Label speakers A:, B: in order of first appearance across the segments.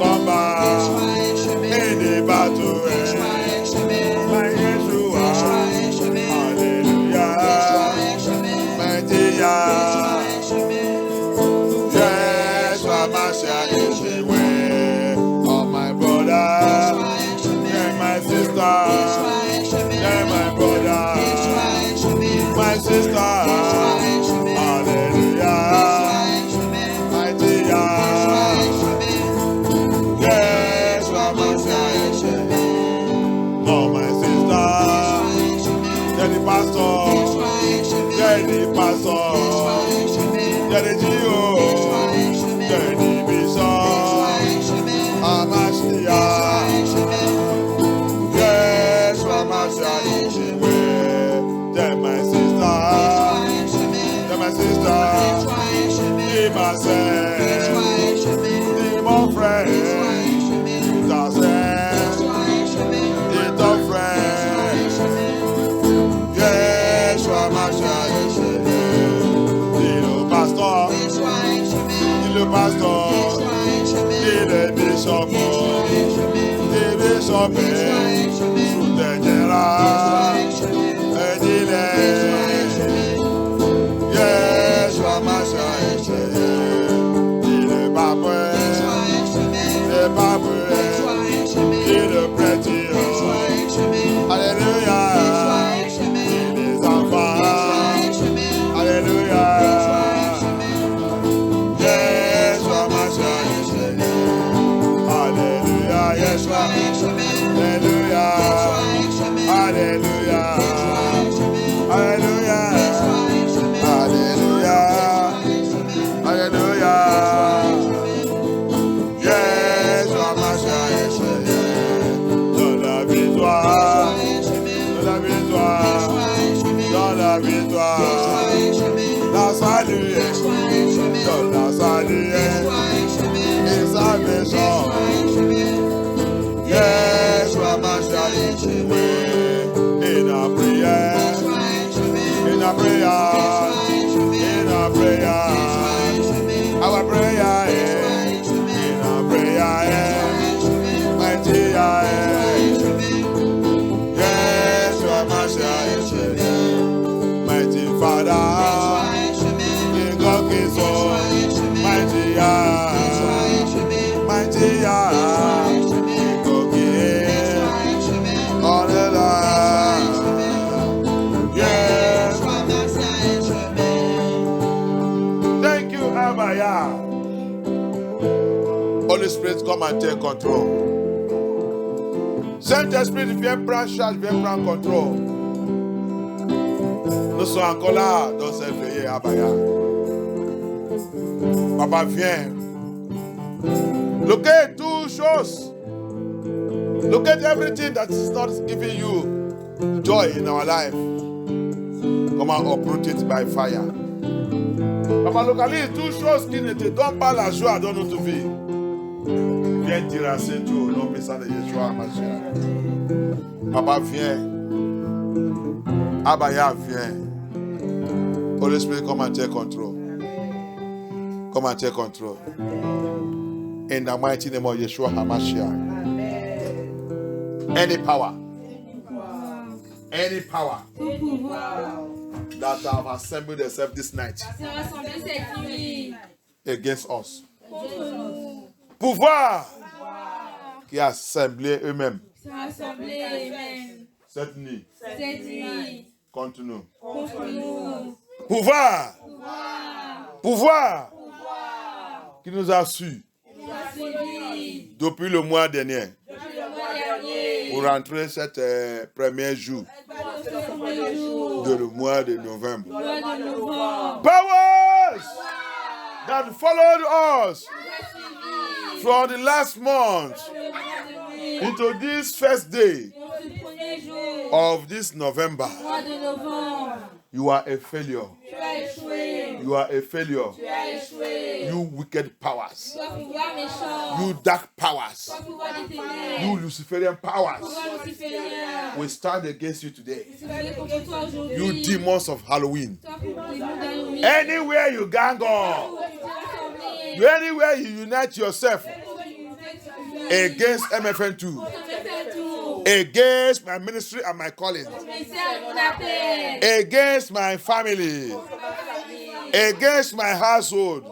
A: combat in the battle. My Yeshua, hallelujah, mighty Yah. Yeshua Mashiach is the way. Oh my brother, and my sister, and my brother, my sister, hallelujah, mighty Yah. Yeshua Mashiach is the way. Oh my sister, Daddy Pastor, Daddy Pastor, Daddy Gio, Daddy Bishop, Amashia. Yeshua Mashiach is the way. Tell my sister, give myself, give my friend, Jesus, little friend. Yeshua Mashiach is the way. Little pastor, little bishop, the bishop, the general, Yeshua Mashiach is the way. The Bible, the pretty, hallelujah, it is Alpha, hallelujah. Yeshua Mashiach is the way. Hallelujah, Yeshua, hallelujah, hallelujah, hallelujah, hallelujah, hallelujah. Yeshua Mashiach is the way. Dans la victoire, dans la victoire, dans la victoire, la salut, dans la salut, et salvation. Yeshua Mashiach is the way. In our prayer, in our prayer, in our prayer, our prayer is in our prayer, mighty Yah. Yeshua Mashiach is the way. Mighty Father, King of Kings, mighty Yah, mighty Yah, King of Kings, all the land. Yes. Thank you, Abba Yah. Holy Spirit, come and take control. Saint-Esprit, viens prendre charge, viens prendre contrôle. Nous sommes encore là dans cette veillée, Abba Yah. Papa, viens. Locate two choses. Locate everything that is not giving you joy in our life. Come and uproot it by fire. Papa, localise toutes choses qui ne te donnent pas la joie dans notre vie. Viens terrasser tout au nom puissant de Yeshua Mashiach. Papa, viens. Abba Yah, viens. Holy Spirit, come and take control. Come and take control. In the mighty name of Yeshua HaMashiach. Any power that have assembled themselves this night against us. Pouvoir qui a assemblé eux-mêmes cette nuit contre nous. Pouvoir qui nous a su depuis le mois dernier pour rentrer cet premier jour de le mois de novembre. Powers that followed us from the last month into this first day of this November. You are a failure. You are a failure. You wicked powers. You dark powers. You Luciferian powers. We stand against you today. You demons of Halloween. Anywhere you gang on, anywhere you unite yourself against MFN2, against my ministry and my calling, against my family, against my household,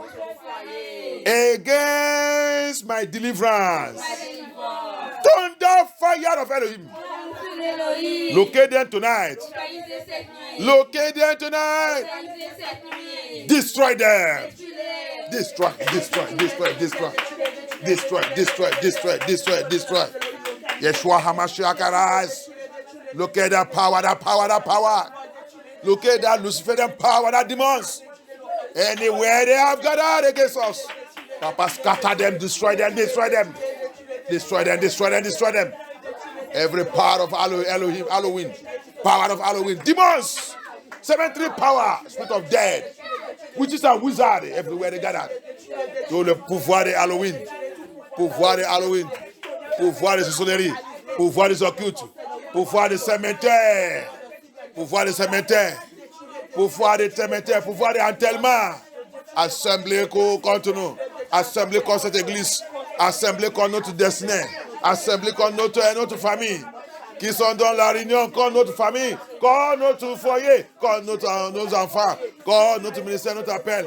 A: against my deliverance. Thunder fire of Elohim. Locate them tonight. Locate them tonight. Destroy them. Destroy, destroy, destroy, destroy. Destroy, destroy, destroy, destroy, destroy. Yeshua HaMashiach arise. Look at that power, that power, that power. Look at that Luciferian power, that demons. Anywhere they have gathered against us, Papa, scatter them, destroy them, destroy them. Destroy them, destroy them, destroy them. Every power of Elohim, Halloween, power of Halloween, demons, cemetery power, spirit of death, witches and wizards, everywhere they gathered. Tout le pouvoir de Halloween, pouvoir de Halloween, pouvoir de sorcellerie, pouvoir des occultes, pouvoir des cimetières, pouvoir des cimetières, pouvoir des cimetières, pouvoir des enterrements, assemblée contre nous, assemblée contre cette église, assemblée contre notre destinée, assemblée contre notre famille, qui sont dans la réunion contre notre famille, contre notre foyer, contre nos enfants, contre notre ministère, notre appel.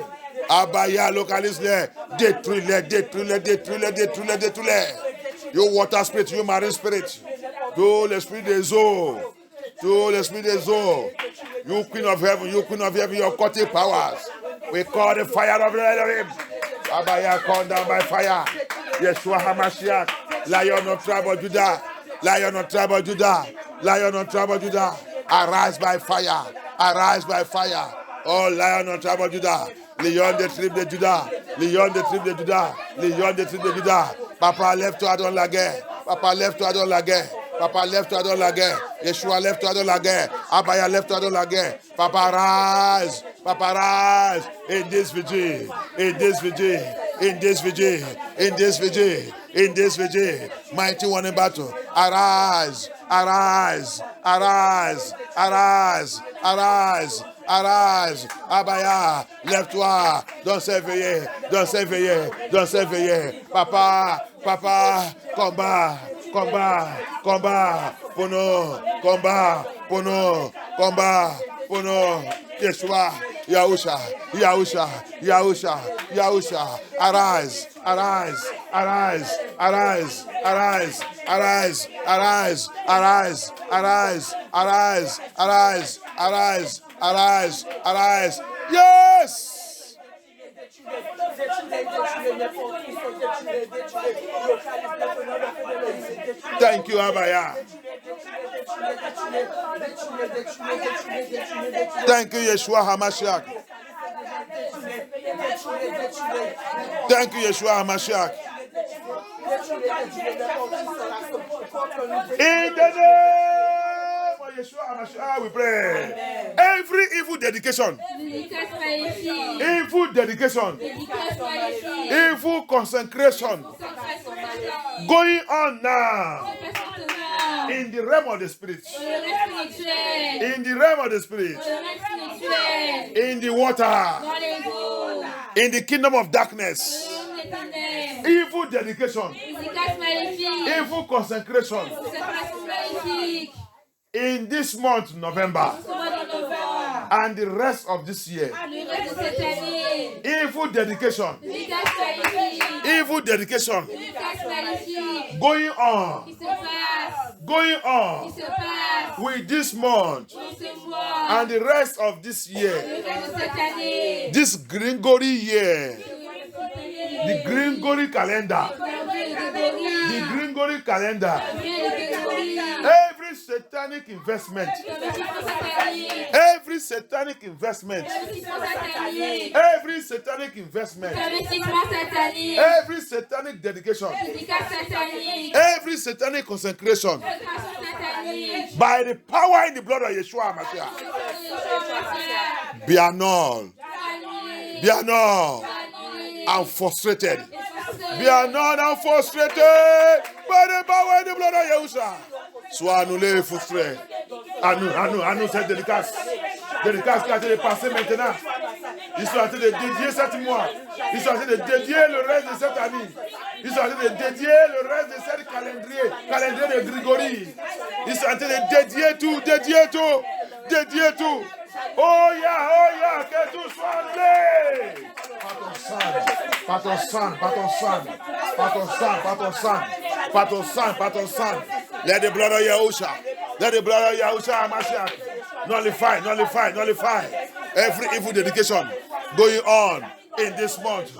A: Abaya, localise-les, détruis-les, détruis-les, détruis-les, détruis-les, détruis-les. You water spirit, you marine spirit, tout l'esprit des eaux, tout l'esprit des eaux, you queen of heaven, your occultic powers. We call the fire of the Elohim. Abaya, come down by fire. Yeshua HaMashiach, Lion of tribe of Judah, Lion of tribe of Judah, Lion of tribe of Judah, arise by fire, arise by fire. Oh, Lion of tribe of Judah, Lion de tribe de Judah, Lion de tribe de Judah, Lion de tribe de Judah. Papa, lève-toi dans la guerre. Papa, lève-toi dans la guerre. Papa, lève-toi dans la guerre. Yeshua, lève-toi dans la guerre. Abaya, lève-toi dans la guerre. Papa, rise. Papa, rise. In this vigil, in this vigil, in this vigil, in this vigil, in this vigil. Mighty one in battle. Arise, arise, arise, arise, arise. Arise, Abaya, lève-toi, dans s'éveiller, dans s'éveiller, dans s'éveiller. Papa, papa, combat, combat, combat, pour nous, combat, pour nous, combat, pour nous. Yeshua, Yahusha, Yahusha, Yahusha, Yahusha, arise, arise, arise, arise, arise, arise, arise, arise, arise, arise, arise, arise. Arise, arise. Yes! Thank you, Abaya. Thank you, Yeshua HaMashiach. Thank you, Yeshua HaMashiach. In the name of Yeshua HaMashiach, we pray. Every evil dedication, evil dedication, evil consecration going on now in the realm of the spirit, in the realm of the spirit, in the water, in the kingdom of darkness. Evil dedication, evil consecration in this month, November, and the rest of this year. Evil dedication, evil dedication going on with this month and the rest of this year, this Gregorian year, the Gregorian calendar, the Gregorian calendar. Every satanic investment, every satanic investment, every satanic investment, every satanic dedication, every satanic consecration, by the power in the blood of Yeshua HaMashiach, be annulled, be annulled and frustrated, be annulled and frustrated by the power in the blood of Yeshua. Soit annulé et frustré. À nous cette dédicace. Dédicace qui a été passée maintenant. Ils sont en train de dédier 7 mois. Ils sont en train de dédier le reste de cette année. Ils sont en train de dédier le reste de cette calendrier de Grigori. Ils sont en train de dédier tout. Oh yeah, que tout soit annulé. Pas ton sang. Let the blood of Yahushua Mashiach nullify every evil dedication going on in this month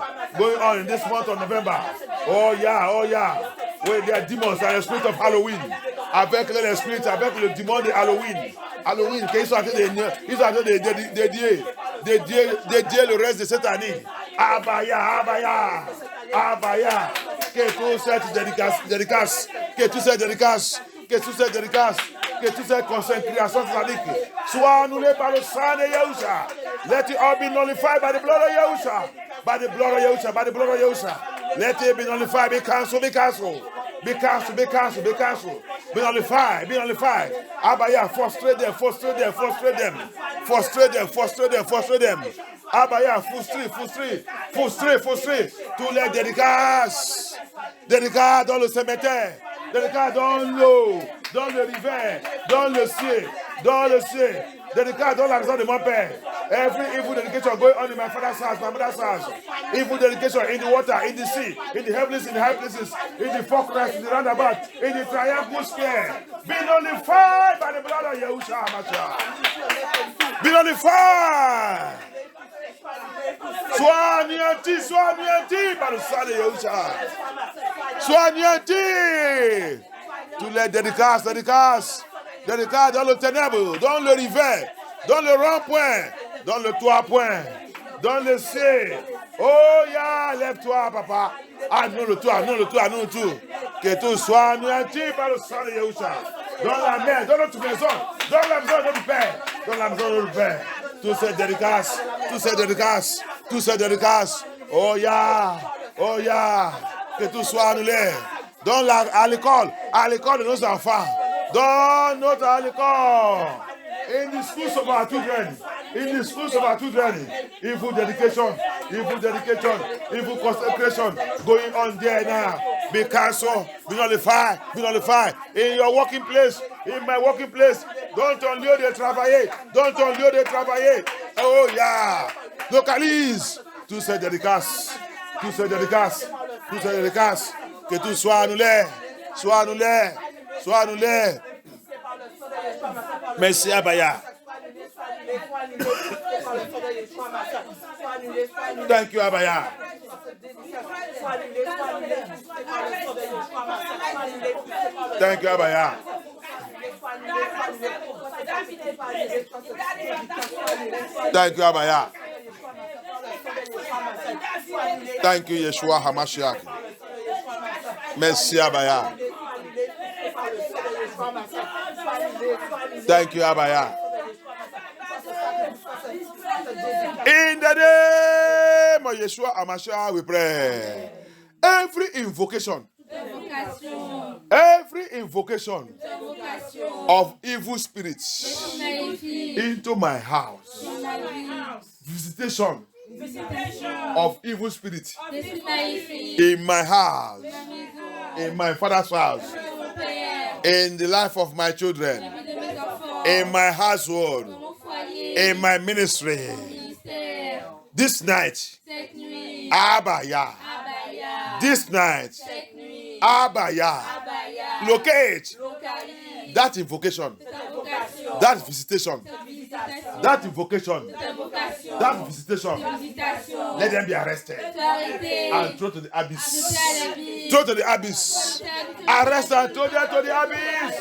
A: of November. Oh yeah. Where there are demons and the spirit of Halloween. Avec le démon de Halloween, qu'ils sont en train de dédier le reste de cette année. Abaya. Que toute cette dédicace, que toute cette consécration satanique soit annulée par le sang de Yahushua. Let it all be nullified by the blood of Yahushua. By the blood of Yahushua. Let it be nullified, be cancelled. Be nullified. Abaya, frustrate them. Abaya, frustrate. Tous les dédicaces dans le cimetière, dédicaces dans l'eau, dans le rivière, dans le ciel, dédicaces dans la maison de mon père. Every evil dedication going on in my father's house, my mother's house. Evil dedication in the water, in the sea, in the heavens, in the high places, in the fortress, in the roundabout, in the triangle square. Be nullified by the blood of Yahushua Mashiach. Be nullified. Sois anéanti par le sang de Yahushua. Sois anéanti. Tous les dédicaces dans le ténèbre, dans le rivière, dans le rond-point, dans le toit-point, dans le ciel. Oh yeah, lève-toi, papa. Annule le tout. Que tout soit anéanti par le sang de Yahushua. Dans la mer, dans notre maison, dans la maison de notre Père. Tous ces dédicaces. Oh yeah. Que tout soit annulé. À l'école de nos enfants. Dans à l'école. In the schools of our children. Evil dedication, evil consecration going on there now. Be cancelled, be nullified. In your working place, in my working place, don't on lieu de travailler. Oh yeah. Localise tous ces dédicaces. Que tout soit annulé. Merci Abaya. Thank you, Abaya. Thank you, Abaya. Thank you, Abaya. Thank you, Yeshua Hamashiach. Merci, Abaya. Thank you, Abaya. In the name of Yeshua Hamashiach, we pray. Every invocation of evil spirits into my house, visitation of evil spirits in my house, in my father's house, in the life of my children, in my household, in my ministry. This night, Abaya. This night, Abaya. Locate that invocation, that visitation, that invocation, that visitation. Let them be arrested and thrown to the abyss. Arrest and throw them to the abyss.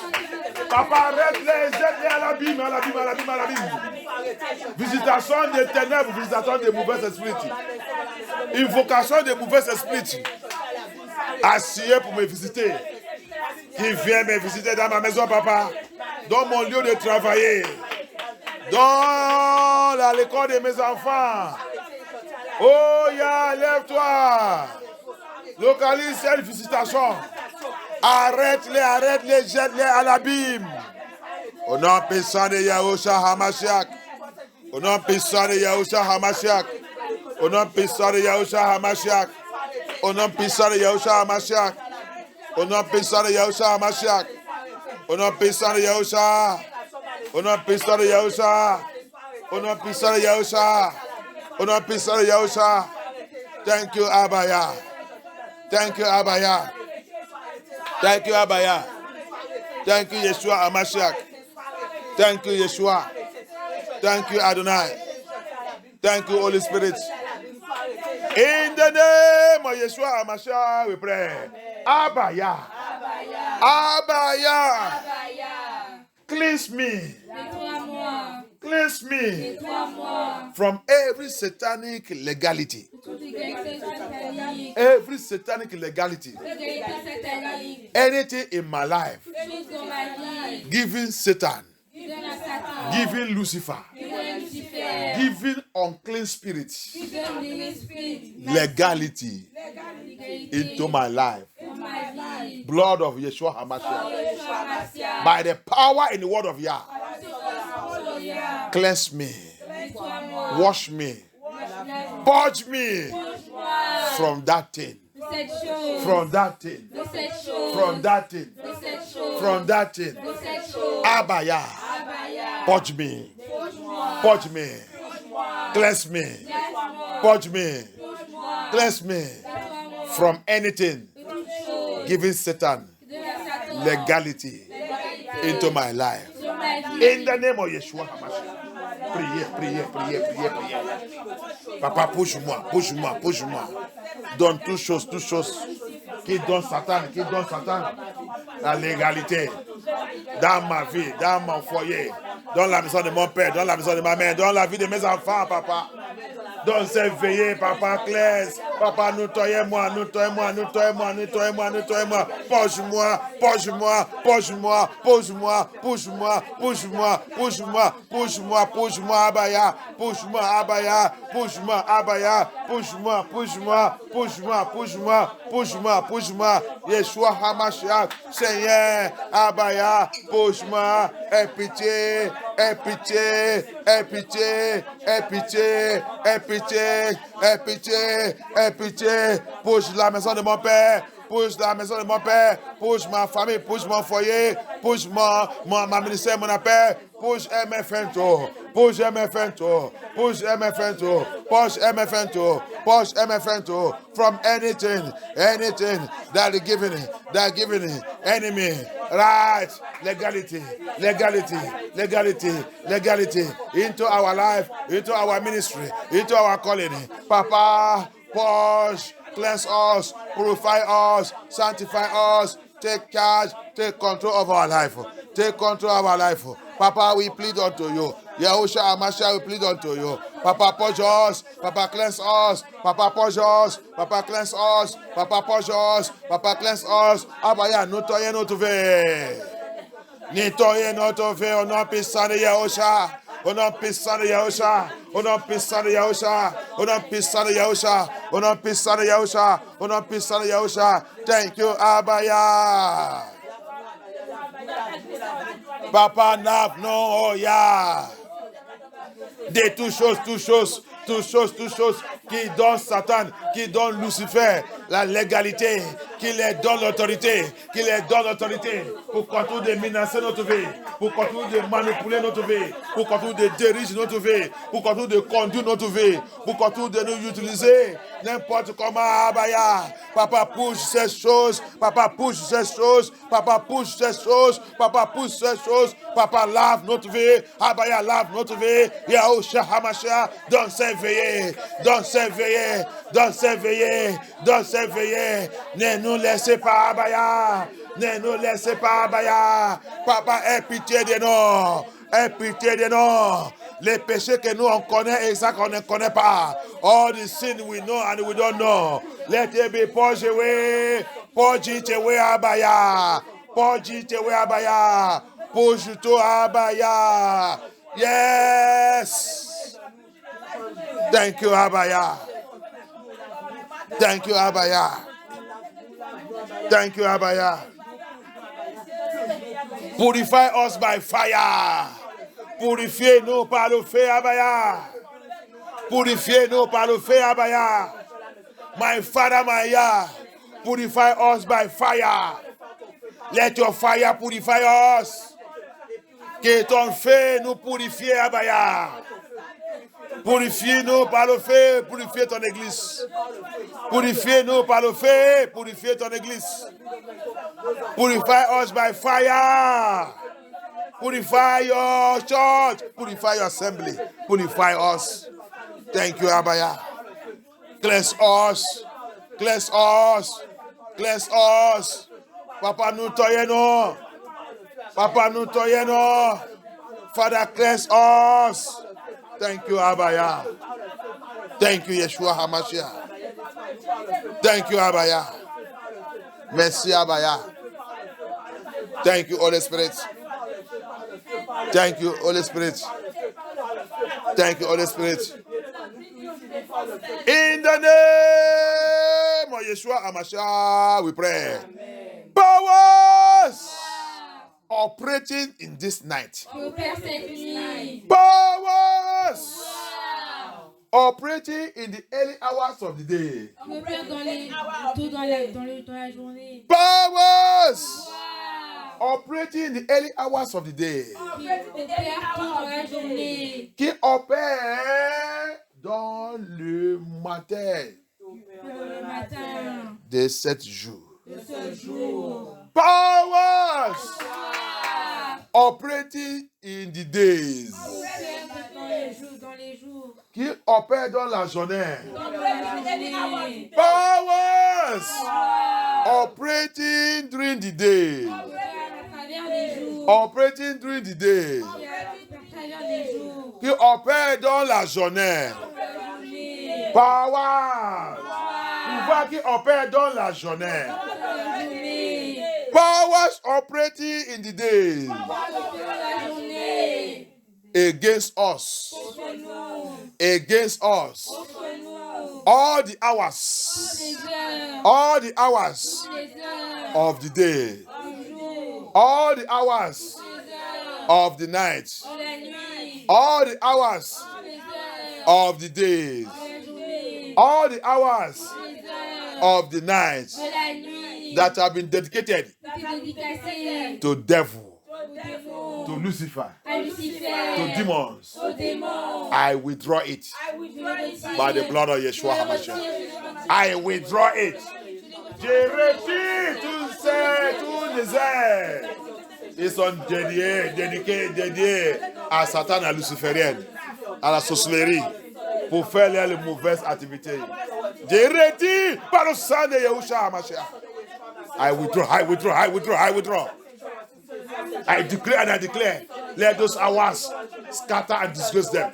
A: Papa, arrête-les, jette-les à l'abîme. Visitation des ténèbres, visitation des mauvais esprits. Invocation des mauvais esprits. Assis pour me visiter. Qui vient me visiter dans ma maison, papa. Dans mon lieu de travail. Dans l'école de mes enfants. Oh, ya, lève-toi. Localise cette visitation. Arrête-les, jette-les à l'abîme. Au nom puissant de Yahushua Hamashiach. Au nom puissant de Yahushua Hamashiach. Au nom puissant de Yahushua HaMashiach. Au nom puissant de Yahushua HaMashiach. Au nom puissant de Yahushua. Au nom puissant de Yahushua. Au nom puissant de Yahushua. Au nom puissant de Yahushua. Thank you, Abaya. Thank you, Abaya. Thank you, Abaya. Thank you, Yeshua HaMashiach. Thank you, Yeshua. Thank you, Adonai. Thank you, Holy Spirit. In the name of Yeshua HaMashiach, we pray. Abaya. Abaya. Cleanse me. Cleanse me from every satanic legality. Every satanic legality. Anything in my life giving Satan, giving Lucifer, giving unclean spirits legality into my life. Blood of Yeshua HaMashiach. By the power in the word of Yah. Cleanse me. Wash me. Purge me from that thing. From that thing. From that thing. From that thing. Abaya. Purge me. Purge me. Cleanse me. Purge me. Cleanse me from anything giving Satan legality into my life. In the name of Yeshua HaMashiach. Priez. Papa, push-moi. Donne toutes choses qui donnent Satan, la légalité dans ma vie, dans mon foyer, dans la maison de mon père, dans la maison de ma mère, dans la vie de mes enfants, papa. Donne ces veillées, papa, cleanse. Papa, nettoyez-moi. Push-moi, Abaya. Push-moi. Yeshua HaMashiach, Seigneur, Abaya, push-moi, aie pitié. Push la maison de mon père. Push ma famille, push mon foyer, push ma ministère, mon appel, push MFN2, from anything that is giving enemy, right, legality into our life, into our ministry, into our calling. Papa, push. Cleanse us, purify us, sanctify us, take charge, take control of our life. Papa, we plead unto you. Yahushua HaMashiach, we plead unto you. Papa, purge us. Papa, cleanse us. Papa, purge us. Papa, cleanse us. Papa, purge us. Papa, cleanse us. Abaya, nettoyez notre vie. Nettoyez notre vie au nom puissant de Yahushua. Au nom puissant de Yahushua. Au nom puissant de Yahushua. Au nom puissant de Yahushua. Au nom puissant de Yahushua. Au nom puissant de Yahushua. Thank you, Abaya. Papa Nav, non, oh yeah. De toutes choses qui donnent Satan, qui donnent Lucifer la légalité, qui les donne l'autorité, pour continuer de menacer notre vie, pour continuer de manipuler notre vie, pour continuer de diriger notre vie, pour continuer de conduire notre vie, pour continuer de nous utiliser n'importe comment. Abaya, Papa pousse ces choses, Papa lave notre vie, Abaya lave notre vie, Yahushua HaMashiach, donne ses veillées. Ne nous laissez pas, Abaya. Papa, aie pitié de nous. Les péchés que nous on connaît et ça qu'on ne connaît pas. All the sin we know and we don't know. Let it be purged away. Purge it away, Abaya. Push to Abaya. Yes. Thank you, Abaya. Purify us by fire. Purifiez-nous par le feu, Abaya. My Father, my Yah, purify us by fire. Let your fire purify us. Que ton feu nous purifie, Abaya. Purifie-nous par le feu, purifie ton église. Purifie-nous par le feu, purifie ton église. Purify us by fire. Purify your church. Purify your assembly. Purify us. Thank you, Abaya. Cleanse us. Cleanse us. Cleanse us. Papa nous toyeno. Papa nous toyeno. Father, cleanse us. Thank you, Abaya. Thank you, Yeshua HaMashiach. Thank you, Abaya. Merci, Abaya. Thank you, Holy Spirit. Thank you, Holy Spirit. Thank you, Holy Spirit. In the name of Yeshua HaMashiach, we pray. Powers operating in this night. Powers operating in the early hours of the day. Powers operating in the early hours of the day. Qui opère dans le matin de 7 jours. Powers operating in the days. Qui opère dans la journée. Powers operating during the day. Operating during the day. Qui opère dans la journée. Powers. Pouvoir qui opère dans la journée. Powers operating in the day. Against us. Against us. All the hours. All the hours of the day. All the hours of the night. All the hours of the days. All the hours of the night that have been dedicated to devil, to Lucifer, to demons. I withdraw it by the blood of Yeshua HaMashiach. I withdraw it. J'ai reçu tout désert. Ils sont dédiés à Satan, à Luciférienne, à la sorcellerie, pour faire les mauvaises activités. J'ai reçu par le sang de Yeshua HaMashiach. I withdraw, I withdraw, I withdraw, I withdraw. I declare and I declare, let those hours scatter and disgrace them.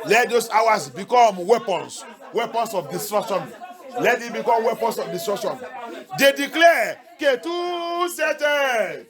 A: Let those hours become weapons of destruction. Let it become weapons of destruction. Je déclare que tout c'était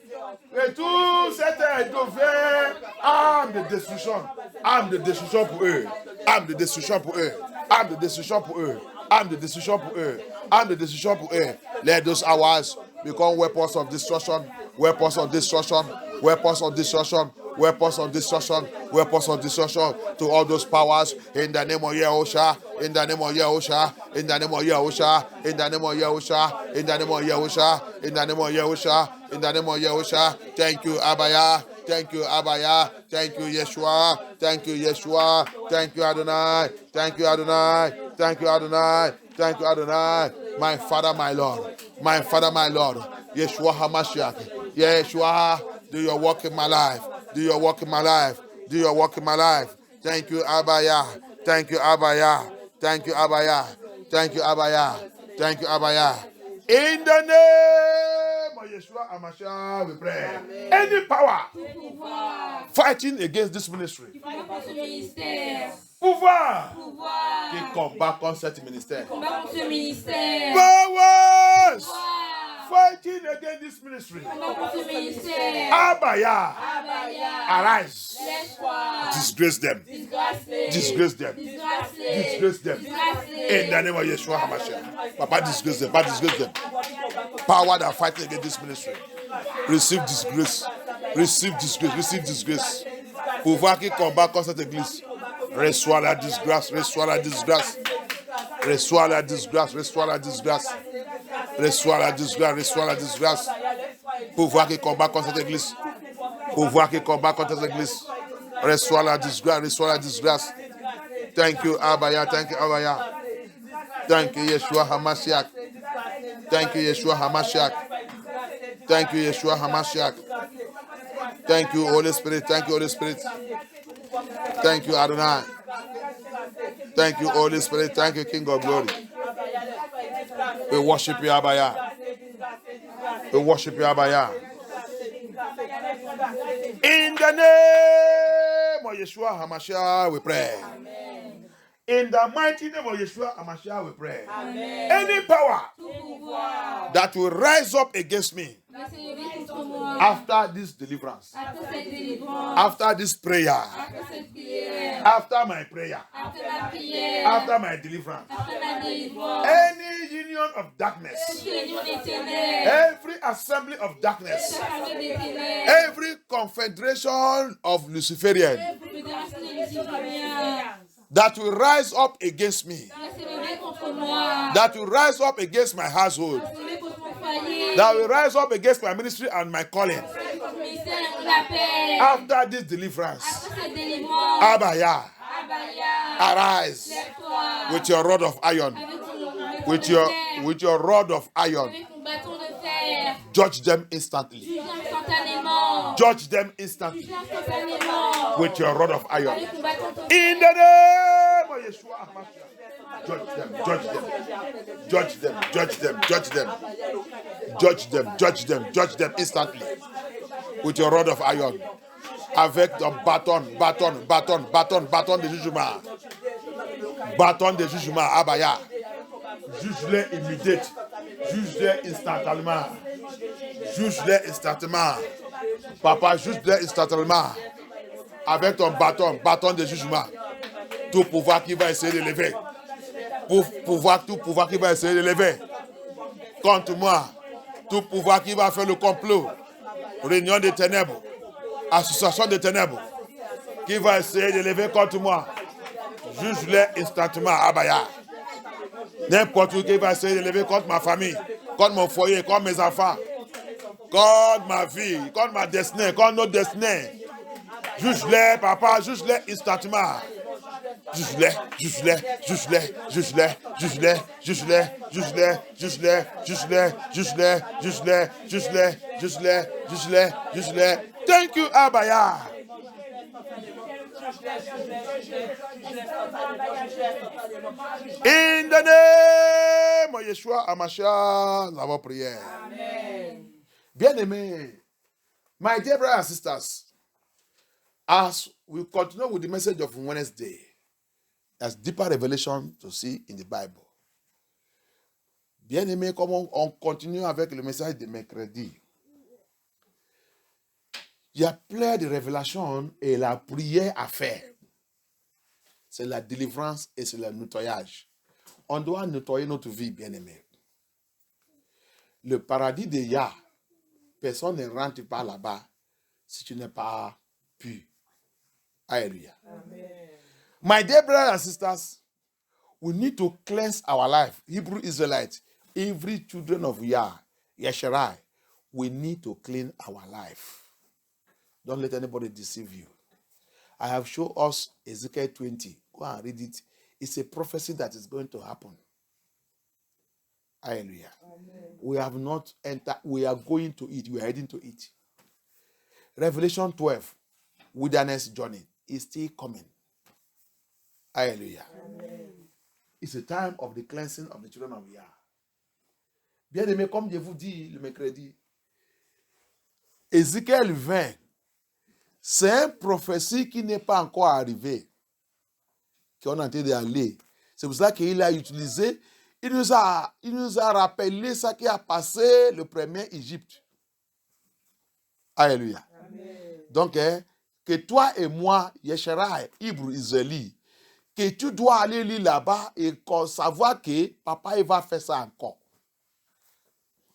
A: devient arme de destruction pour eux, arme de destruction pour eux, arme de destruction pour eux, arme de destruction pour eux, arme de destruction pour eux. Let those hours become weapons of destruction, weapons of destruction, weapons of destruction, weapons of destruction, weapons of destruction to all those powers in the name of Yahusha, in the name of Yahusha, in the name of Yahusha, in the name of Yahusha, in the name of Yahusha, in the name of Yahusha, in the name of Yahusha. Thank you, Abaya. Thank you, Abaya. Thank you, Yeshua. Thank you, Yeshua. Thank you, Adonai. Thank you, Adonai. Thank you, Adonai. Thank you, Adonai. My Father, my Lord. My Father, my Lord. Yeshua HaMashiach. Yeshua, do your work in my life. Do your work in my life. Do your work in my life. Thank you, Abaya. Thank you, Abaya. Thank you, Abaya. Thank you, Abaya. Thank you, Abaya. In the name of Yeshua HaMashiach, we pray. Amen. Any power fighting against this ministry, pouvoir qui combat contre cet ministère, powers fighting against this ministry, Abaya, arise, disgrace them, disgrace them, disgrace them, in the name of Yeshua HaMashiach. Papa, disgrace them, Papa, disgrace them. Power that fighting against this ministry, receive disgrace, receive disgrace, receive disgrace. Pouvoir qui combat contre cette église, reçois la disgrâce, reçois la disgrâce. Reçois la disgrâce, reçois la disgrâce. Reçois la disgrâce, reçois la disgrâce. Pouvoir qui combat contre cette église. Pouvoir qui combat contre cette église. Reçois la disgrâce, reçois la disgrâce. Thank you, Abaya. Thank you, Abaya. Thank you, Yeshua HaMashiach. Thank you, Yeshua HaMashiach. Thank you, Yeshua HaMashiach. Thank you, Holy Spirit. Thank you, Holy Spirit. Thank you, Adonai. Thank you, Holy Spirit. Thank you, King of Glory. We worship you, Abaya. We worship you, Abaya. In the name of Yeshua HaMashiach, we pray. In the mighty name of Yeshua HaMashiach, we pray. Amen. Any power that will rise up against me after this deliverance, after this prayer, after my prayer, after my deliverance, any union of darkness, every assembly of darkness, every confederation of Luciferian that will rise up against me, that will rise up against my household, that will rise up against my ministry and my calling. After this deliverance, Abaya, arise with your rod of iron, with your rod of iron. Judge them instantly. Judge them instantly with your rod of iron. In the name of Yeshua. Judge them, judge them, judge them, judge them, judge them, judge them, judge them, judge them instantly with your rod of iron. Avec ton bâton de jugement. Bâton de jugement, Abaya. Juge-les immédiatement. Juge-les instantanément. Juge-les instantanément. Papa, juge-les instantanément. Avec ton bâton de jugement. Tout pouvoir qui va essayer de lever. Tout pouvoir qui va essayer de lever. Contre moi. Tout pouvoir qui va faire le complot. Réunion des ténèbres. Association des ténèbres. Qui va essayer de lever contre moi. Juge-les instantanément, Abaya. N'importe qui va essayer de lever contre ma famille, contre mon foyer, contre mes enfants, contre ma vie, contre ma destinée, contre notre destinée. Juge-les, papa, juge-les instantanément. Juge-les, juge-les, juge-les, juge-les, juge-les, juge-les, juge-les, juge-les, juge-les, juge-les, juge-les, juge-les, juge-les, juge-les, juge-les. Thank you, Abaya. In the name of Yeshua HaMashiach, nous avons prié. Bien-aimés, my dear brothers and sisters, as we continue with the message of Wednesday, there's deeper revelation to see in the Bible. Bien-aimés, comme on continue avec le message de mercredi, il y a plein de révélations et la prière à faire. C'est la délivrance et c'est le nettoyage. On doit nettoyer notre vie, bien-aimés. Le paradis de Yah, personne ne rentre pas là-bas si tu n'es pas pur. Alléluia. My dear brothers and sisters, we need to cleanse our life. Hebrew Israelites, every children of Yah, Yesharai, we need to clean our life. Don't let anybody deceive you. I have shown us Ezekiel 20. Go and read it. It's a prophecy that is going to happen. Hallelujah. Amen. We have not entered. We are going to it. We are heading to it. Revelation 12, wilderness journey, is still coming. Hallelujah. Amen. It's a time of the cleansing of the children of Yah. Bien-aimés, comme je vous dis le mercredi, Ézéchiel 20, c'est une prophétie qui n'est pas encore arrivée, qu'on est en train d'aller. C'est pour ça qu'il a utilisé, il nous a rappelé ce qui a passé le premier Égypte. Alléluia. Amen. Donc, que toi et moi, Yesharai, Hébreu, Israélite, que tu dois aller lire là-bas et savoir que papa il va faire ça encore.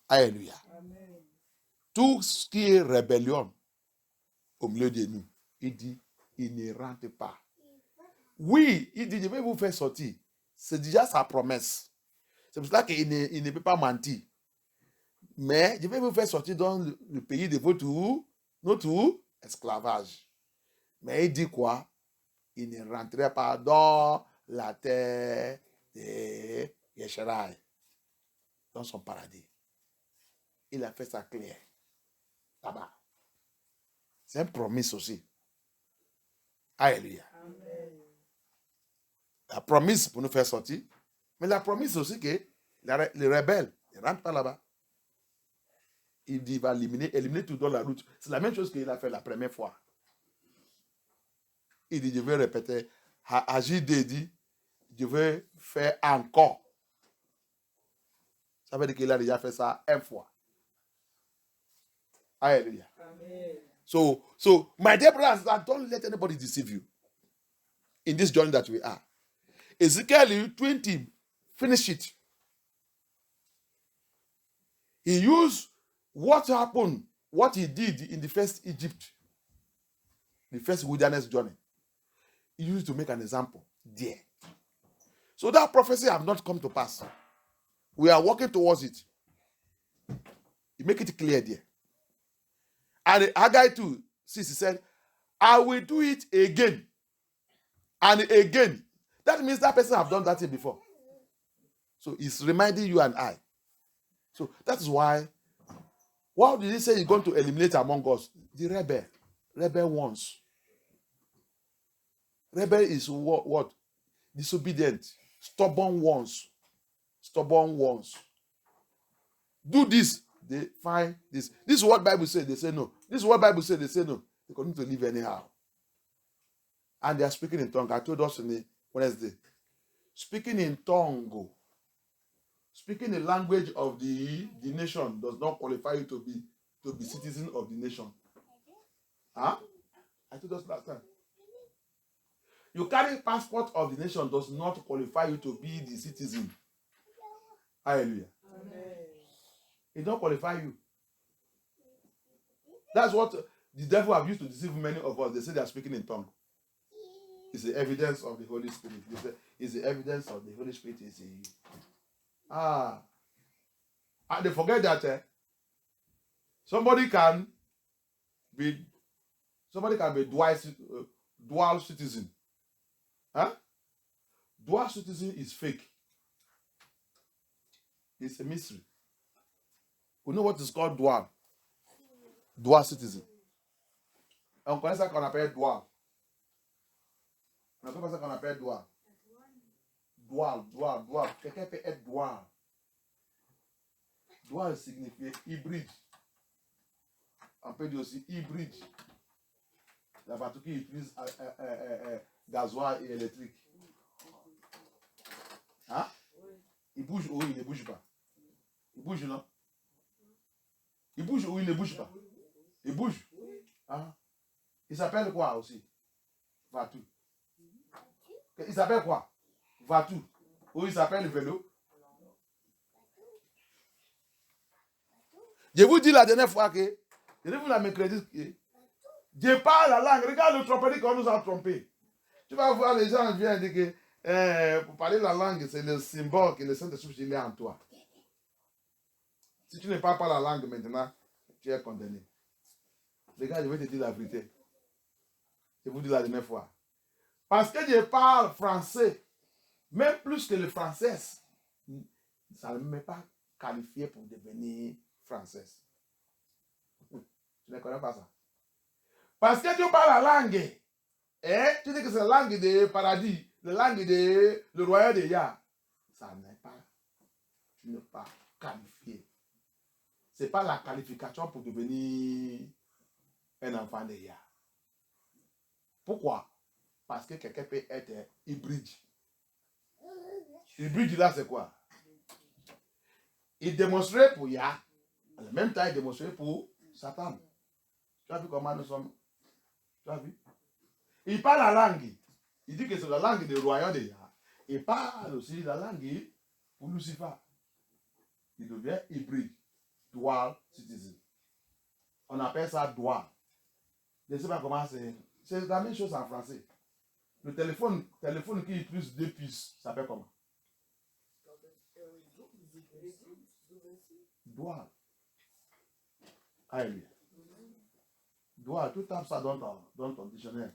A: Alléluia. Amen. Tout ce qui est rébellion au milieu de nous, il dit, il ne rentre pas. Oui, il dit, je vais vous faire sortir, C'est déjà sa promesse. C'est pour cela qu'il ne peut pas mentir. Mais je vais vous faire sortir dans le pays de notre esclavage. Mais il dit quoi? Il ne rentrait pas dans la terre de Yesharai, dans son paradis. Il a fait ça clair. Là-bas. C'est une promesse aussi. Alléluia. Amen. La promesse pour nous faire sortir, mais la promesse aussi que les rebelles ne rentrent pas là-bas. Il dit, il va éliminer tout dans la route. C'est la même chose qu'il a fait la première fois. Il dit, je vais répéter. Agide dit, je vais faire encore. Ça veut dire qu'il a déjà fait ça une fois. Alléluia. Amen. So, my dear brothers, don't let anybody deceive you in this journey that we are. Ezekiel 20, finish it. He used what happened, what he did in the first Egypt, the first wilderness journey. He used to make an example there. So that prophecy have not come to pass. We are working towards it. You make it clear there. And Haggai 2, he said, I will do it again and again. That means that person have done that thing before. So he's reminding you and I. So that is why, what did he say he's going to eliminate among us? The rebel. Rebel ones. Rebel is what? Disobedient. Stubborn ones. Stubborn ones. Do this. They find this. This is what Bible says. They say no. This is what Bible says. They say no. They continue to live anyhow. And they are speaking in tongue. I told us on the Wednesday. Speaking in tongue. Speaking the language of the nation does not qualify you to be citizen of the nation. Huh? I told us last time. You carry passport of the nation does not qualify you to be the citizen. Hallelujah. Amen. It don't qualify you. That's what the devil have used to deceive many of us. They say they are speaking in tongue. It's the evidence of the Holy Spirit. They say it's the evidence of the Holy Spirit is in you. And they forget that somebody can be dual citizen. Huh? Dual citizen is fake. It's a mystery. We know what is called dual. Dual citizen. On connaît ça qu'on appelle dual. On appelle ça qu'on appelle dual. Dual. Quelqu'un peut être dual. Dual signifie hybride. On peut dire aussi hybride. La voiture qui utilise gasoil et électrique. Hein? Il bouge ou il ne bouge pas? Il bouge, non? Il bouge ou il ne bouge pas? Il bouge. Hein? Il s'appelle quoi aussi? Voiture. Il s'appelle quoi? Voiture. Ou il s'appelle vélo? Je vous dis la dernière fois que, je vous la mercredi, je parle la langue. Regarde le tromperie qu'on nous a trompé. Tu vas voir les gens viennent dire que pour parler la langue, c'est le symbole que le Saint-Esprit est en toi. Si tu ne parles pas la langue maintenant, tu es condamné. Regarde, je vais te dire la vérité. Je vous dis la dernière fois. Parce que je parle français, même plus que le français, ça ne m'est pas qualifié pour devenir française. Tu ne connais pas ça. Parce que tu parles la langue, tu dis que c'est la langue de paradis, la langue de le royaume de Yah. Ça n'est pas, tu n'es pas qualifié. Ce n'est pas la qualification pour devenir un enfant de Yah. Pourquoi? Parce que quelqu'un peut être hybride. Hybride là, c'est quoi? Il démontrait pour Yah, en même temps, il démontrait pour Satan. Tu as vu comment nous sommes? Tu as vu? Il parle la langue. Il dit que c'est la langue du royaume de Yah. Il parle aussi la langue pour Lucifer. Il devient hybride. Dual citizen. On appelle ça dual. Je ne sais pas comment c'est. C'est la même chose en français. Le téléphone qui utilise deux puces, ça s'appelle comment? Doit. Alléluia. Doit, tout tape ça dans ton dictionnaire.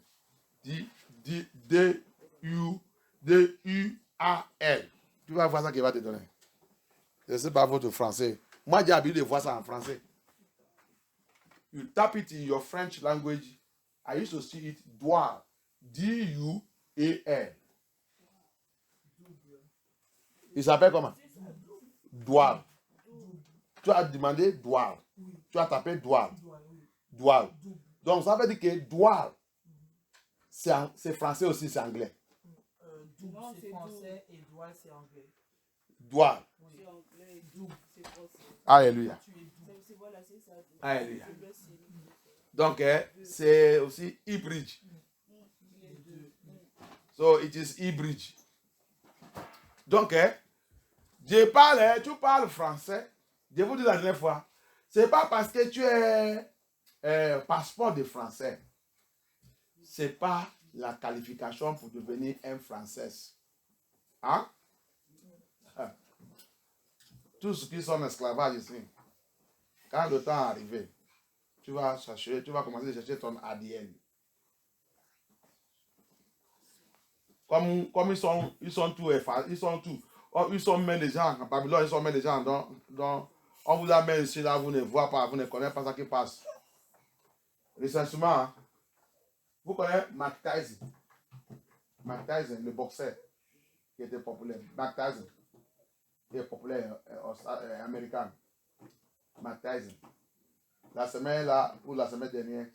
A: D-U-A-L. Tu vas voir ça qu'il va te donner. Je ne sais pas votre français. Moi, j'ai l'habitude de voir ça en français. You tap it in your French language. I used to see it doual. D-U-A-L. Il s'appelle comment? Doual. Tu as demandé doual. Tu as tapé doual. Doual. Donc, ça veut dire que doual, c'est français aussi, c'est anglais.
B: Non, c'est français et doual, c'est anglais.
A: Doual.
B: C'est anglais, double, c'est français.
A: Alléluia.
B: Voilà, c'est ça.
A: Alléluia. Donc, c'est aussi e-bridge. So, it is e-bridge. Donc, tu parles français. Je vous dis la dernière fois, c'est pas parce que tu es passeport de français. C'est pas la qualification pour devenir un français. Hein? Tous ceux qui sont en esclavage ici, quand le temps est arrivé, tu vas commencer à chercher ton ADN. Comme ils sont tous, ils sont mis les gens en Babylone, ils sont mis les gens dans on vous a mis ici, là, vous ne voyez pas, vous ne connaissez pas ce qui passe. Recensement, vous connaissez Mike Tyson. Mike Tyson, le boxeur qui était populaire. Mike Tyson, qui est populaire américain. Mike Tyson. La semaine dernière,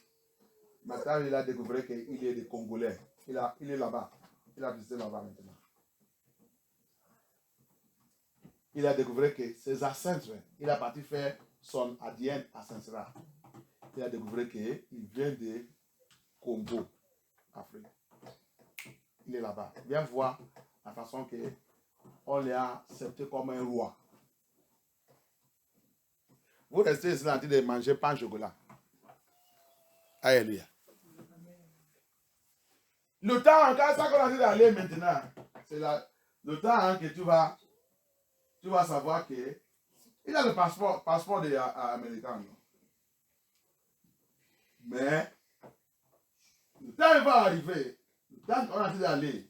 A: Mike Tyson, il a découvert qu'il est des Congolais. Il est là-bas. Il a visité là-bas maintenant. Il a découvert que ses ancêtres, il a parti faire son ADN à Saint-Sera. Il a découvert qu'il vient de Congo, Afrique. Il est là-bas. Viens voir la façon qu'on l'a accepté comme un roi. Vous restez ici en train de manger pain au chocolat. Alléluia. Le temps, quand ça qu'on a dit d'aller maintenant, c'est le temps que tu vas savoir que il a le passeport américain. Mais le temps va arriver, le temps qu'on a dit d'aller,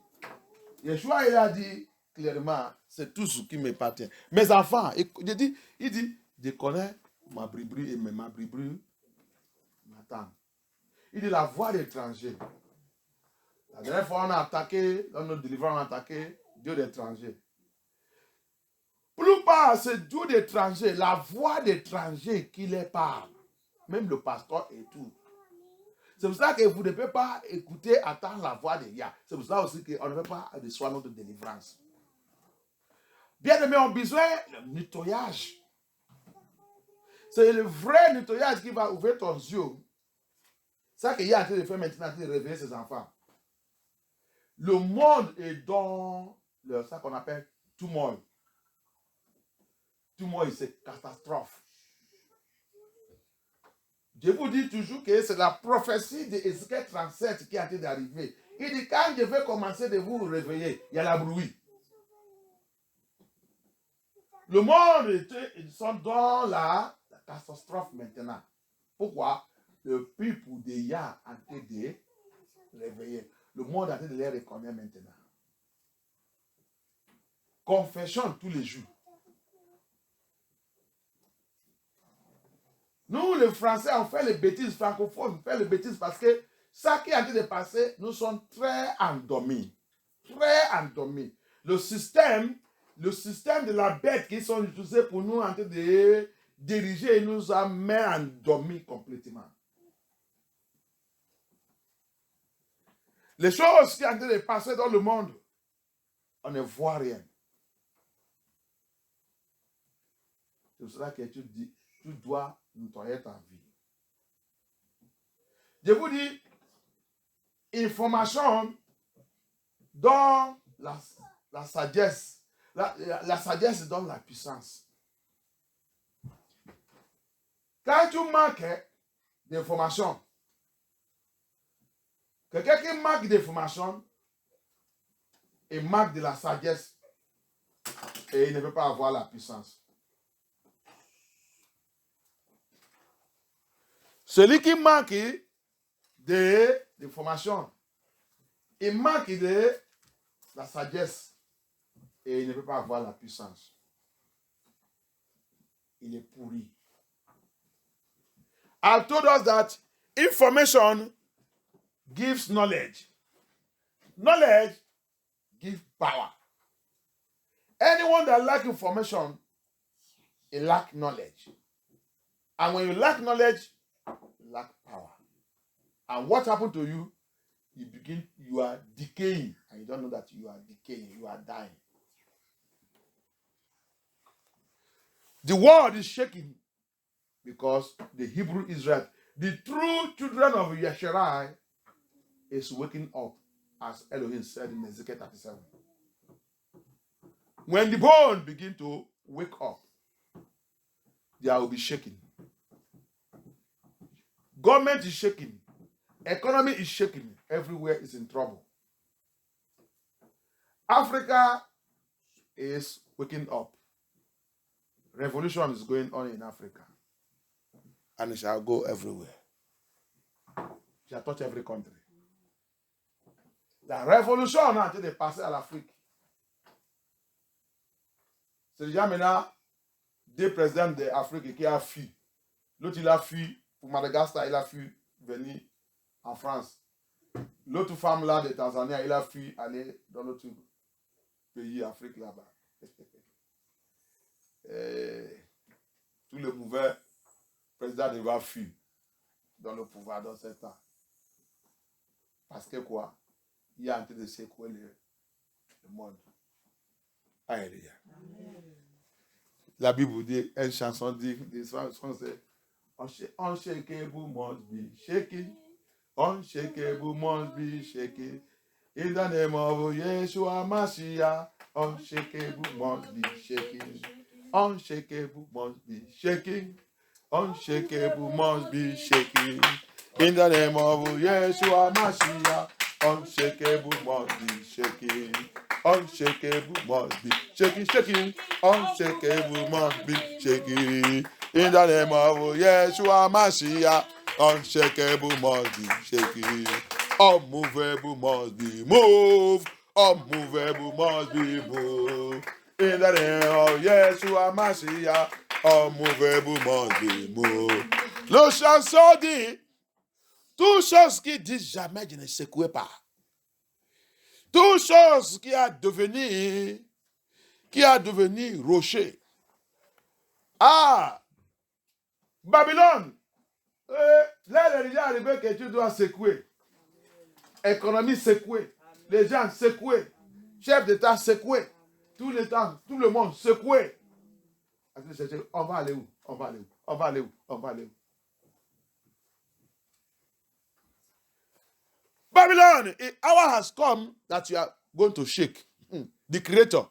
A: Yeshua il a dit clairement, c'est tout ce qui m'appartient. Mes enfants, il dit, je connais ma bribru et ma bribru m'attendent. Il dit la voix d'étranger. La dernière fois on a attaqué, dans notre délivrance on a attaqué Dieu d'étranger. Plus pas, c'est Dieu d'étranger, la voix d'étranger qui les parle. Même le pasteur et tout. C'est pour ça que vous ne pouvez pas écouter, attendre la voix de Yah. C'est pour ça aussi qu'on ne peut pas recevoir notre délivrance. Bien aimés, on a besoin de nettoyage. C'est le vrai nettoyage qui va ouvrir ton yeux. C'est ça que Yah a été de faire maintenant, de réveiller ses enfants. Le monde est dans ça qu'on appelle turmoil. Turmoil, c'est catastrophe. Je vous dis toujours que c'est la prophétie d'Ézéchiel 37 qui a été d'arriver. Il dit, quand je vais commencer de vous réveiller, il y a la bruit. Le monde, ils sont dans la catastrophe maintenant. Pourquoi? Le peuple de Yah a été de réveiller. Le monde a été de les reconnaître maintenant. Confession tous les jours. Nous, les Français, on fait les bêtises francophones, on fait les bêtises parce que ça qui est en train de passer, nous sommes très endormis. Très endormis. Le système de la bête qui sont utilisés pour nous en train de diriger nous a mis endormis complètement. Les choses qui sont en train de passer dans le monde, on ne voit rien. C'est pour cela que tu dois nettoyer ta vie. Je vous dis, information dans la sagesse. La sagesse donne la puissance. Quand tu manques d'information, quelqu'un qui manque d'information et manque de la sagesse, et il ne peut pas avoir la puissance. Celui qui manque de formation, il manque de la sagesse et il ne peut pas avoir la puissance. Il est pourri. I told us that information gives knowledge. Knowledge gives power. Anyone that lacks information, he lacks knowledge. And when you lack knowledge, you lack power. And what happened to you? You are decaying, and you don't know that you are decaying, you are dying. The world is shaking because the Hebrew Israel, the true children of Yesharai, is waking up, as Elohim said in Ezekiel 37. When the bone begin to wake up, there will be shaking. Government is shaking. Economy is shaking. Everywhere is in trouble. Africa is waking up. Revolution is going on in Africa. And it shall go everywhere. It shall touch every country. La révolution a été passée à l'Afrique. C'est déjà maintenant 2 présidents d'Afrique qui ont fui. L'autre, il a fui pour Madagascar, il a fui venir en France. L'autre femme là de Tanzanie, il a fui aller dans l'autre pays, Afrique là-bas. Tous les mauvais présidents devaient fuir dans le pouvoir dans ce temps. Parce que quoi? Il y a en train de secouer le monde. Alléluia. La Bible dit, une chanson dit, c'est unshakable must be shaken. Unshakable must be shaken. In the name of Yeshua Mashiach, unshakable must be shaken. Unshakable must be shaken. Unshakable must be shaken. In the name of Yeshua Mashiach, unshakable must be shaken. Unshakable must be shaken, shaking. Unshakable must be shaken. In the name of Yeshua Mashiach, unshakable must be shaken. Unmovable must be moved. Unmovable must be moved. In the name of Yeshua Mashiach, unmovable must be moved. Le chanson dit, toute chose qui dit jamais je ne secouais pas. Toute chose qui a devenu rocher. Ah, Babylone, là il est déjà arrivé que tu dois secouer. Économie secouée, les gens secoués, chef d'État secoué, tout le temps, tout le monde secoué. On va aller où? On va aller où? On va aller où? On va aller où? Babylon, an hour has come that you are going to shake. The Creator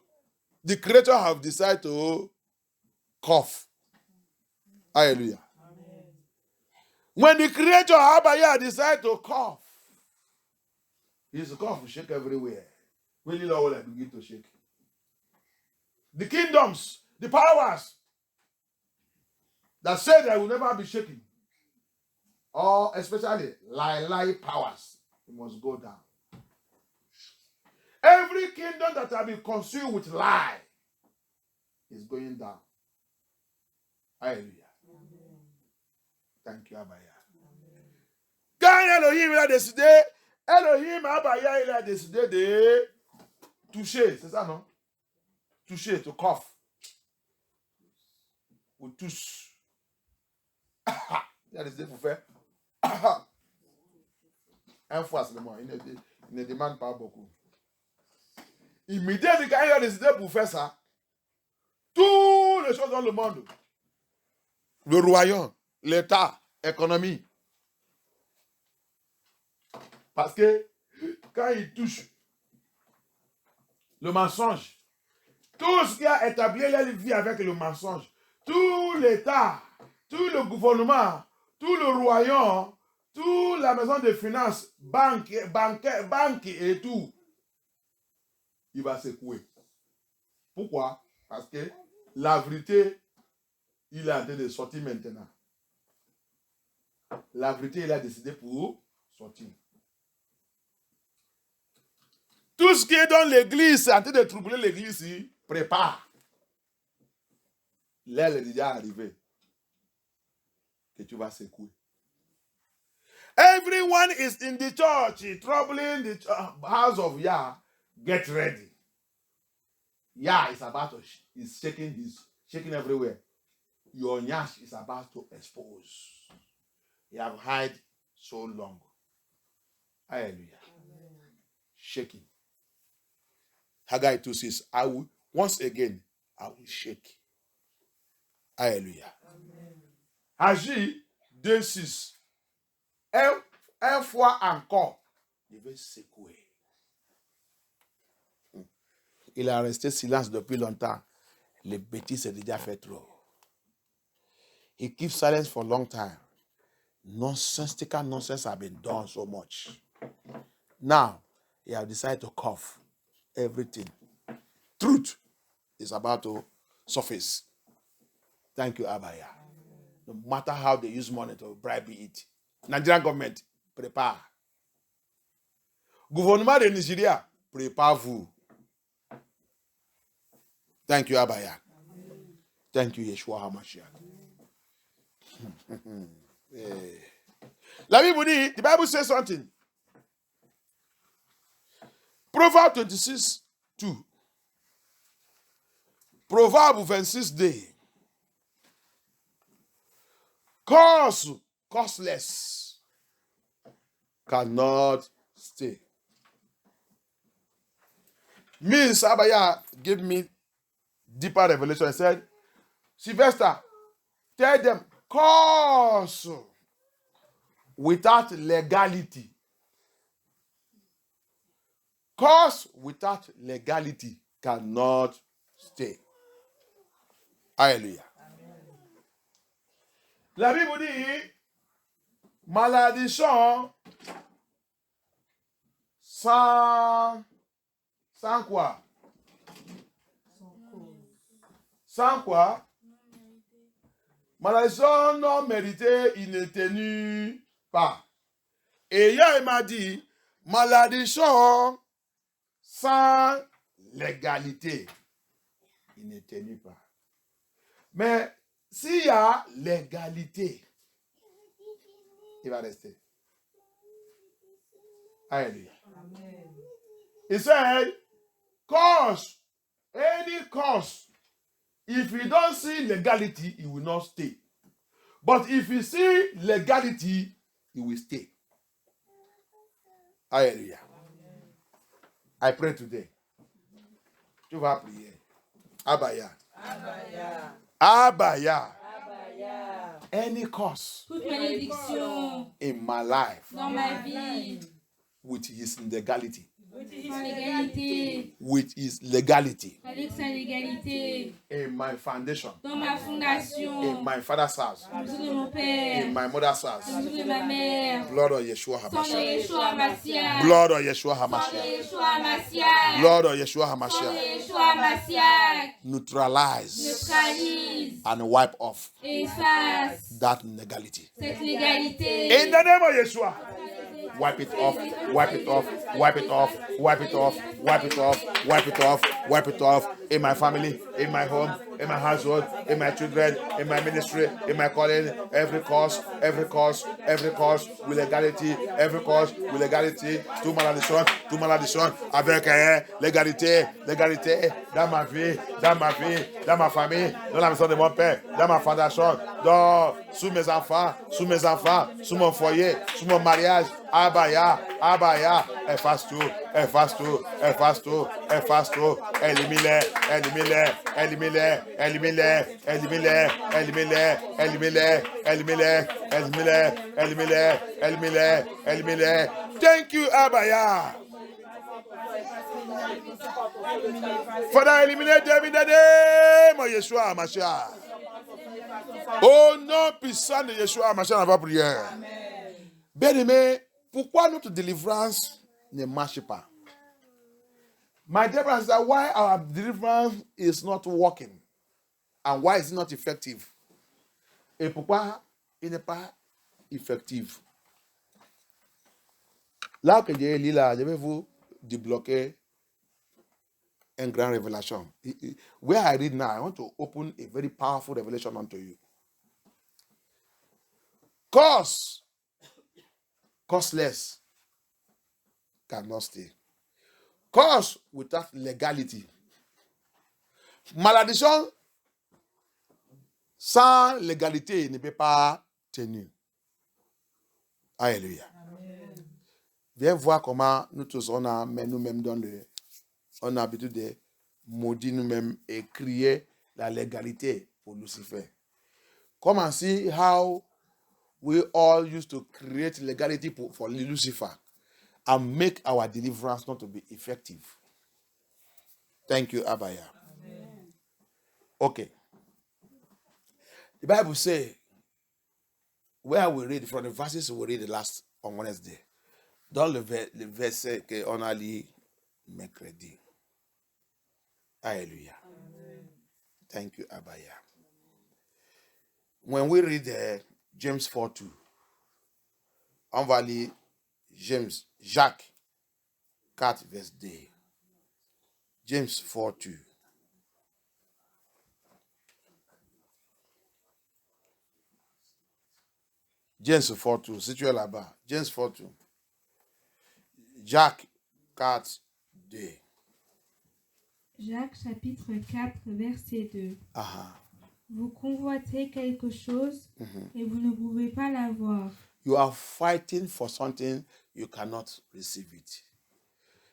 A: have decided to cough. Hallelujah. Amen. When the Creator Abaya decide to cough, his cough will shake everywhere. When the Lord will begin to shake. The kingdoms, the powers that say they will never be shaken, or especially lie powers, it must go down. Every kingdom that has been consumed with lie is going down. Hallelujah. Amen. Thank you, Abaya. Quand Elohim a décidé, Abaya, il a décidé de toucher, c'est ça, non? Toucher, to cough. Ou tous. Il a décidé pour faire. Un fois seulement, il ne demande pas beaucoup. Immédiatement, quand il a décidé pour faire ça, toutes les choses dans le monde, le royaume, l'État, l'économie. Parce que quand il touche le mensonge, tout ce qui a établi la vie avec le mensonge, tout l'État, tout le gouvernement, tout le royaume, toute la maison de finances, banque et tout, il va secouer. Pourquoi? Parce que la vérité, il est en train de sortir maintenant. La vérité, il a décidé pour sortir. Tout ce qui est dans l'église, en train de troubler l'église, prépare. L'aile est déjà arrivée. Que tu vas secouer. Everyone is in the church, troubling the house of Yah. Get ready. Yah is about to, is shaking everywhere. Your nyash is about to expose. You have hid so long. Hallelujah. Amen. Shaking. Haggai 2 says, I will, once again, I will shake. Hallelujah. Agis 2:6. Un fois encore, je vais secouer. Il a resté silence depuis longtemps. Les bêtises s'est déjà fait trop. He keeps silence for a long time. Nonsensical nonsense have been done so much. Now, he has decided to cough everything. Truth is about to surface. Thank you, Abaya. No matter how they use money to bribe it. Nigerian government, prépare. Gouvernement de Nigeria, prépare-vous. Thank you, Abaya. Thank you, Yeshua HaMashiach. La Bible dit, the Bible says something. Proverbs 26:2. Proverbs 26:2. Costless cannot stay. Means Abaya gave me deeper revelation. He said, Sylvester, tell them, cause without legality. Cause without legality cannot stay. Hallelujah. La Bible dit, malédiction sans quoi? Sans quoi? Malédiction non méritée, il ne tenu pas. Et hier, il m'a dit, malédiction sans légalité, il ne tenu pas. Mais s'il y a légalité, il va rester. Alléluia. He said, cause, any cause, if you don't see legality, it will not stay. But if you see legality, it will stay. Hallelujah. I pray today. Tu vas prier. Abaya. Abaya. Abaya. Abaya. Any cause
C: Toute malédiction
A: in my life
C: dans ma vie,
A: with his legality.
C: sans légalité,
A: With his legality.
C: avec sa légalité,
A: In my foundation.
C: dans ma fondation,
A: In my father's house.
C: dans le de mon père,
A: In my mother's house.
C: dans le de ma mère,
A: Blood of Yeshua
C: sang de
A: HaMashiach.
C: Yeshua Hamashiach,
A: Blood of Yeshua
C: sang de
A: HaMashiach.
C: Yeshua Hamashiach,
A: Blood of Yeshua
C: sang de
A: HaMashiach.
C: Yeshua Hamashiach,
A: Neutralize
C: neutralise
A: and wipe off
C: et efface
A: that legality.
C: cette légalité.
A: In the name of Yeshua. Wipe it off, wipe it off, wipe it off, wipe it off, wipe it off, wipe it off, wipe it off in my family, in my home, in my household, in my children, in my ministry, in my calling, every cause with legality, every cause with legality, tout malédiction, avec légalité dans ma vie, dans ma famille, dans la maison de mon père, dans ma fondation, sous mes enfants, sous mon foyer, sous mon mariage. Abaya, efface tout, élimine-les, élimine-les. Thank you, Abaya. Father, eliminate them in the name of Yeshua HaMashiach. Au nom puissant de Yeshua HaMashiach, on va prier. Bien-aimé, pourquoi notre délivrance ne marche pas? My dear brothers, why our deliverance is not working? And why is it not effective? Et pourquoi il effective. Là que j'ai lu là, je vais vous débloquer une grande révélation. Where I read now, I want to open a very powerful revelation unto you. Costless cannot stay. Cause without legality. Malédiction sans légalité ne peut pas tenir. Alléluia. Viens voir comment nous tous on a mais nous-mêmes on a l'habitude de maudire nous-mêmes et crier la légalité pour Lucifer. Come and see how we all used to create legality for Lucifer and make our deliverance not to be effective. Thank you, Abaya. Amen. Okay. The Bible says, where we read from the verses we read the last on Wednesday, dans le verset qu'on a lu mercredi. Alléluia. Thank you, Abaya. When we read James 4:2, on va lire Jacques 4, verset 2. James 4:2. James 4:2. Si tu es là-bas, James 4:2. Jacques 4, 2.
D: Jacques chapitre 4, verset 2.
A: Uh-huh.
D: Vous convoitez quelque chose et vous ne pouvez pas l'avoir.
A: You are fighting for something, you cannot receive it.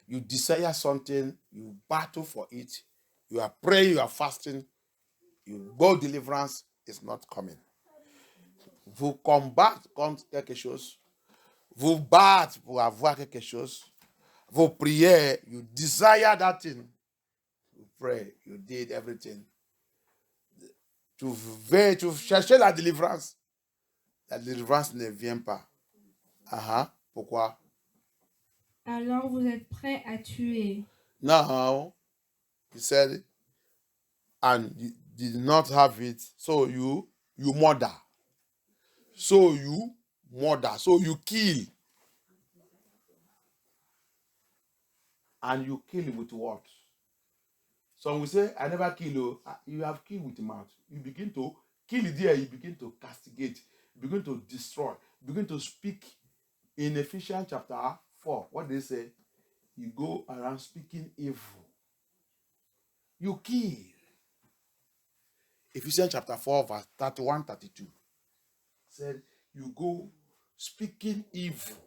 A: You desire something, you battle for it. You are praying, you are fasting, you go deliverance, it's not coming. Vous combattez contre quelque chose, vous battez pour avoir quelque chose, vous priez, you desire that thing. You pray, you did everything. Tu cherches la délivrance. La délivrance ne vient pas. Pourquoi?
D: Alors vous êtes prêt à tuer.
A: Now, he said, and you did not have it, so you murder. So you murder. So you kill. And you kill with what? Some will say, I never kill you. You have killed with mouth. You begin to kill there, you begin to castigate, you begin to destroy, you begin to speak. In Ephesians chapter 4, what they say, you go around speaking evil. You kill. Ephesians chapter 4, verse 31, 32. Said, you go speaking evil.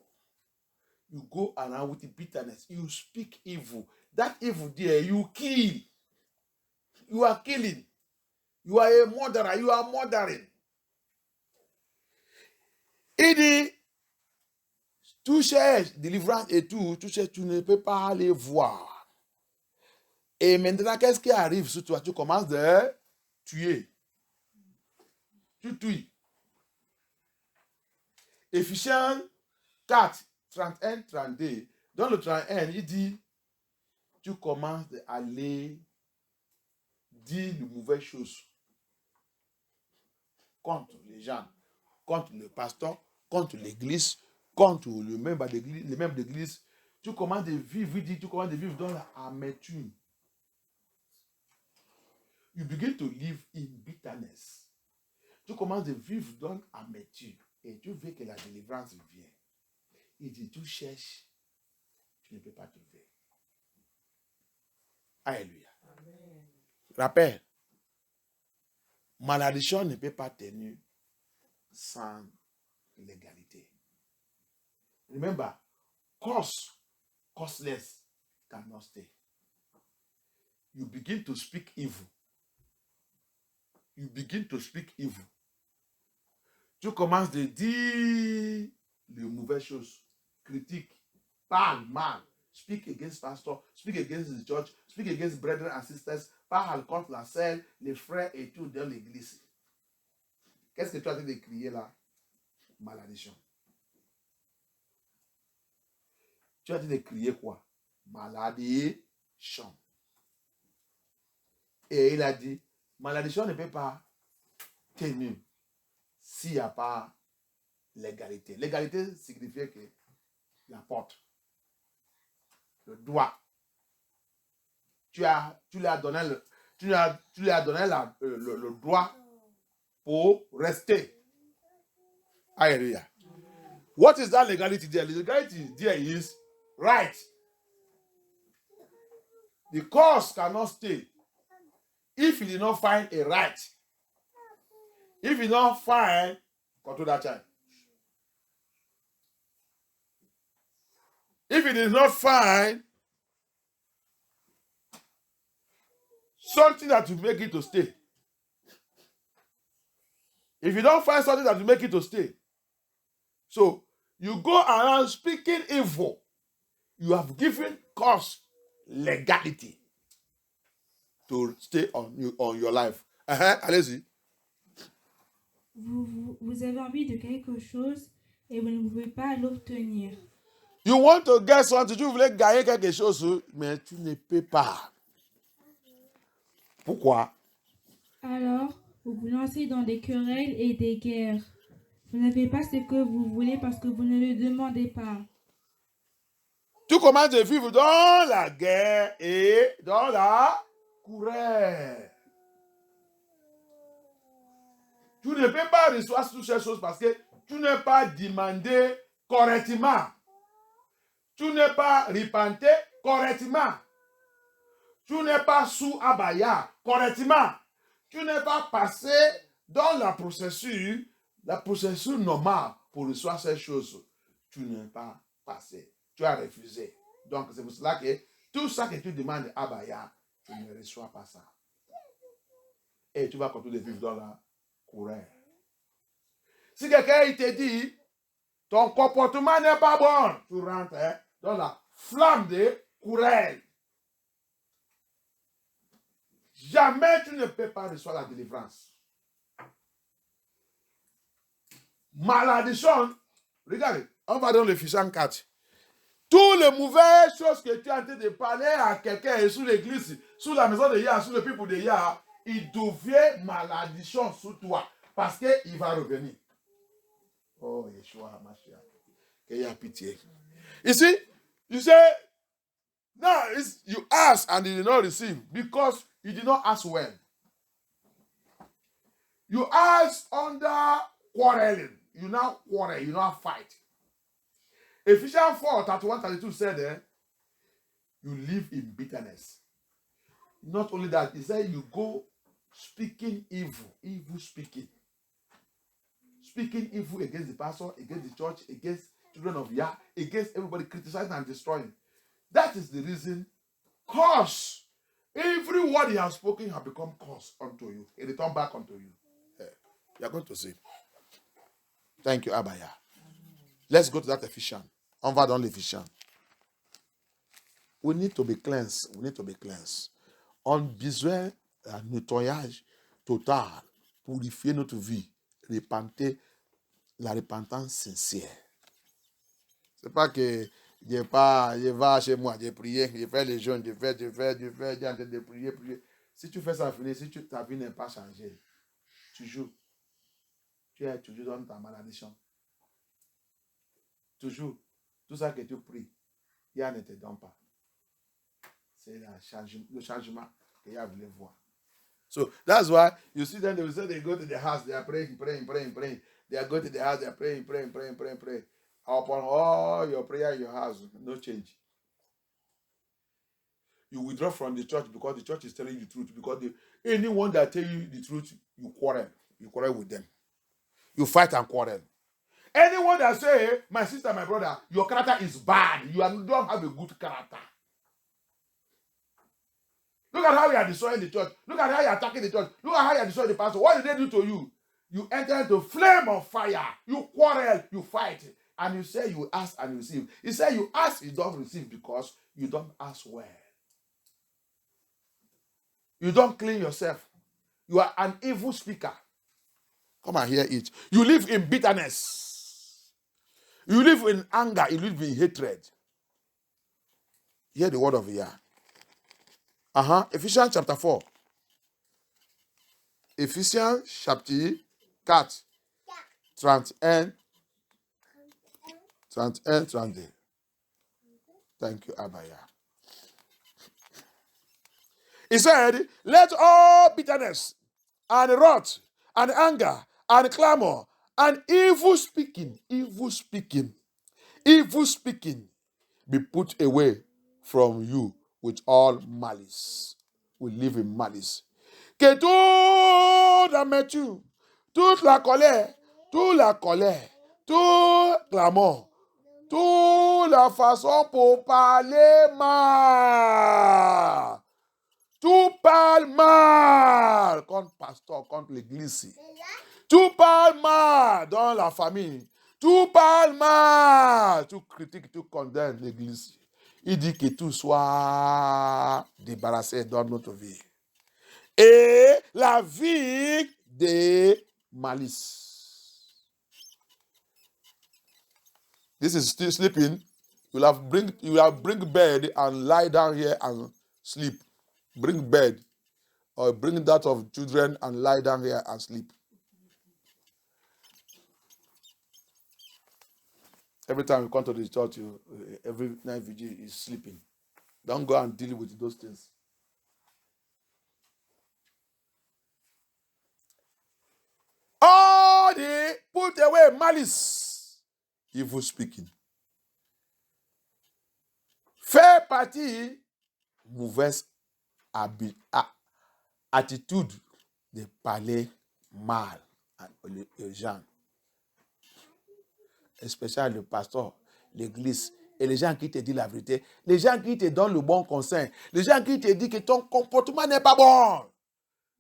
A: You go around with bitterness. You speak evil. That evil there, you kill. You are killing. You are a murderer. You are murdering. Il dit, tu cherches délivrance et tout, tu ne peux pas les voir. Et maintenant, qu'est-ce qui arrive sur toi? Tu commences de tuer. Tu tues. Éphésiens 4, 31, 32. Dans le 31, il dit, tu commences à aller dire de mauvaises choses contre les gens, contre le pasteur, contre l'église, contre les membres d'église. Tu commences de vivre, tu commences de vivre dans l'amertume. You begin to live in bitterness. Tu commences de vivre dans l'amertume et tu veux que la délivrance vienne. Il dit, tu cherches, tu ne peux pas trouver. Alléluia. Rappel, malédiction ne peut pas tenir sans légalité. Remember, costless cannot stay. You begin to speak evil. You begin to speak evil. Tu commences de dire les mauvaises choses, critique, parle mal, speak against pastor, speak against the church, speak against brethren and sisters, parle contre la sœur, les frères et tout dans l'église. Qu'est-ce que tu as dit de crier là? Malédiction. Tu as dit de crier quoi? Malédiction. Et il a dit, malédiction ne peut pas tenir s'il n'y a pas légalité. Légalité signifie que la porte, le droit. Tu lui as donné le droit pour rester. Hallelujah. What is that legality there? The legality there is right. The cause cannot stay if you did not find a right. If you don't find, control that child. If you did not find something that will make it to stay. If you don't find something that will make it to stay. So, you go around speaking evil. You have given cause legality to stay on your life. Allez-y.
D: Vous avez envie de quelque chose et vous ne pouvez pas l'obtenir.
A: You want to get something, tu voulais gagner quelque chose, mais tu ne peux pas. Pourquoi?
D: Alors, vous vous lancez dans des querelles et des guerres. Vous n'avez pas ce que vous voulez parce que vous ne le demandez pas.
A: Tu commences à vivre dans la guerre et dans la querelle. Tu ne peux pas recevoir toutes ces choses parce que tu n'es pas demandé correctement. Tu n'es pas repenté correctement. Tu n'es pas sous abaya correctement. Tu n'es pas passé dans la procédure normale pour recevoir ces choses. Tu n'es pas passé. Tu as refusé. Donc, c'est pour cela que tout ça que tu demandes abaya, tu ne reçois pas ça. Et tu vas continuer de vivre dans la querelle. Si quelqu'un te dit, ton comportement n'est pas bon, tu rentres dans la flamme de querelle. Jamais tu ne peux pas recevoir la délivrance. Malédiction, regardez, on va dans l'Éphésiens 4. Toutes les mauvaises choses que tu es en train de parler à quelqu'un sous l'église, sous la maison de Yah, sous le peuple de Yah, il devient malédiction sur toi parce qu'il va revenir. Oh, Yeshua, Mashiach, qu'il y a pitié. Ici, you say, no, you ask and you did not receive because you did not ask well. You ask under quarreling. You now quarrel, you now fight. Ephesians 4:31-32 said, you live in bitterness. Not only that, he said you go speaking evil speaking. Speaking evil against the pastor, against the church, against children of Yah, against everybody, criticizing and destroying. That is the reason, cause every word he has spoken has become cause unto you. It return back unto you. You are going to see. Thank you, Abaya. Let's go to that Ephesians. On va dans l'Éphésiens. We need to be cleansed. We need to be cleansed. On a besoin d'un nettoyage total, purifier notre vie, repenter la repentance sincère. C'est pas que je vais chez moi, je prie, je fais les jeûnes, je fais, j'ai en train de prier. Si tu fais ça, si ta vie n'est pas changée, tu es toujours dans ta malédiction. Toujours. Tout ça que tu pries, Yah ne te donne pas. C'est le changement que Yah voulait voir. So that's why you see them, they go to the house, they are praying. They are going to the house, they are praying. Upon all your prayer in your house, no change. You withdraw from the church because the church is telling you the truth. Because anyone that tell you the truth, you quarrel with them. You fight and quarrel. Anyone that say, my sister, my brother, your character is bad. You don't have a good character. Look at how you are destroying the church. Look at how you are attacking the church. Look at how you are destroying the pastor. What did they do to you? You enter into flame of fire. You quarrel, you fight. And you say you ask and you receive. He said you ask, you don't receive because you don't ask well. You don't clean yourself. You are an evil speaker. Come and hear it. You live in bitterness. You live in anger. You live in hatred. Hear the word of Yah. Ephesians chapter 4. Ephesians chapter 4. 31 31, 32. Thank you, Abaya. He said, let all bitterness and wrath and anger and clamor and evil speaking be put away from you with all malice. We live in malice. Que toute amertume, toute la colère, toute clamor, toute la façon pour parler mal. Tout parle mal contre le pasteur, contre l'église. Tout parle mal dans la famille. Tout parle mal. Tout critique, tout condamne l'église. Il dit que tout soit débarrassé dans notre vie. Et la vie des malices. This is still sleeping. You have bring bed and lie down here and sleep. Bring bed or bring that of children and lie down here and sleep. Every time you come to the church, every night vigil is sleeping. Don't go and deal with those things. All the put away malice, evil speaking. Fait partie mauvaise attitude de parler mal aux gens. Especially le pasteur, l'église, et les gens qui te disent la vérité, les gens qui te donnent le bon conseil, les gens qui te disent que ton comportement n'est pas bon,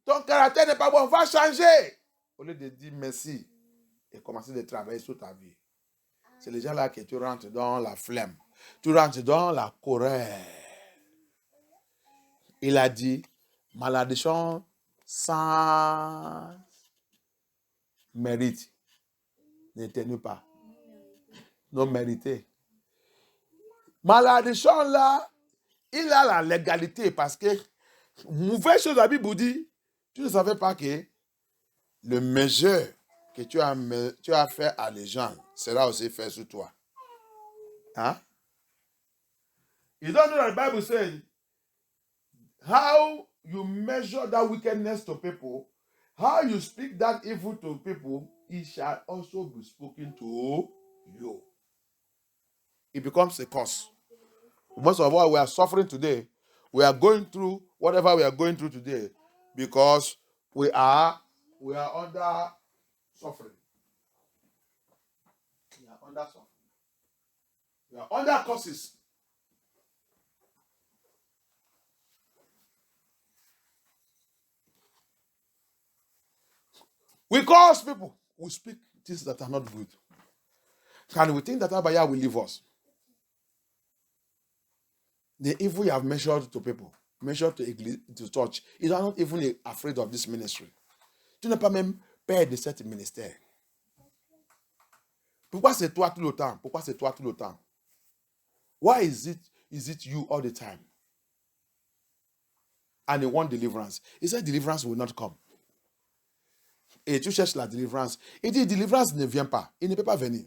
A: ton caractère n'est pas bon, va changer. Au lieu de dire merci et commencer de travailler sur ta vie. C'est les gens-là que tu rentres dans la flemme, tu rentres dans la colère. Il a dit, malédiction sans mérite ne tenue pas. Non mérité. Malédiction là, il a la légalité parce que, mauvaise chose la Bible dit, tu ne savais pas que le mesure que tu as fait à les gens sera aussi fait sur toi. Hein? You don't know that the Bible says, how you measure that wickedness to people, how you speak that evil to people, it shall also be spoken to you. It becomes a curse. Most of what we are suffering today, we are going through whatever we are going through today because we are under suffering. We are under suffering. We are under curses. We curse people. We speak things that are not good. Can we think that Abaya will leave us? The evil you have measured to people, measured to church, you are not even afraid of this ministry. Tu n'as pas même peur de cette ministère. Pourquoi c'est toi tout le temps? Pourquoi c'est toi tout le temps? Why is it you all the time? And you want deliverance. He said deliverance will not come. Et tu cherches la délivrance. Il dit délivrance ne vient pas. Il ne peut pas venir.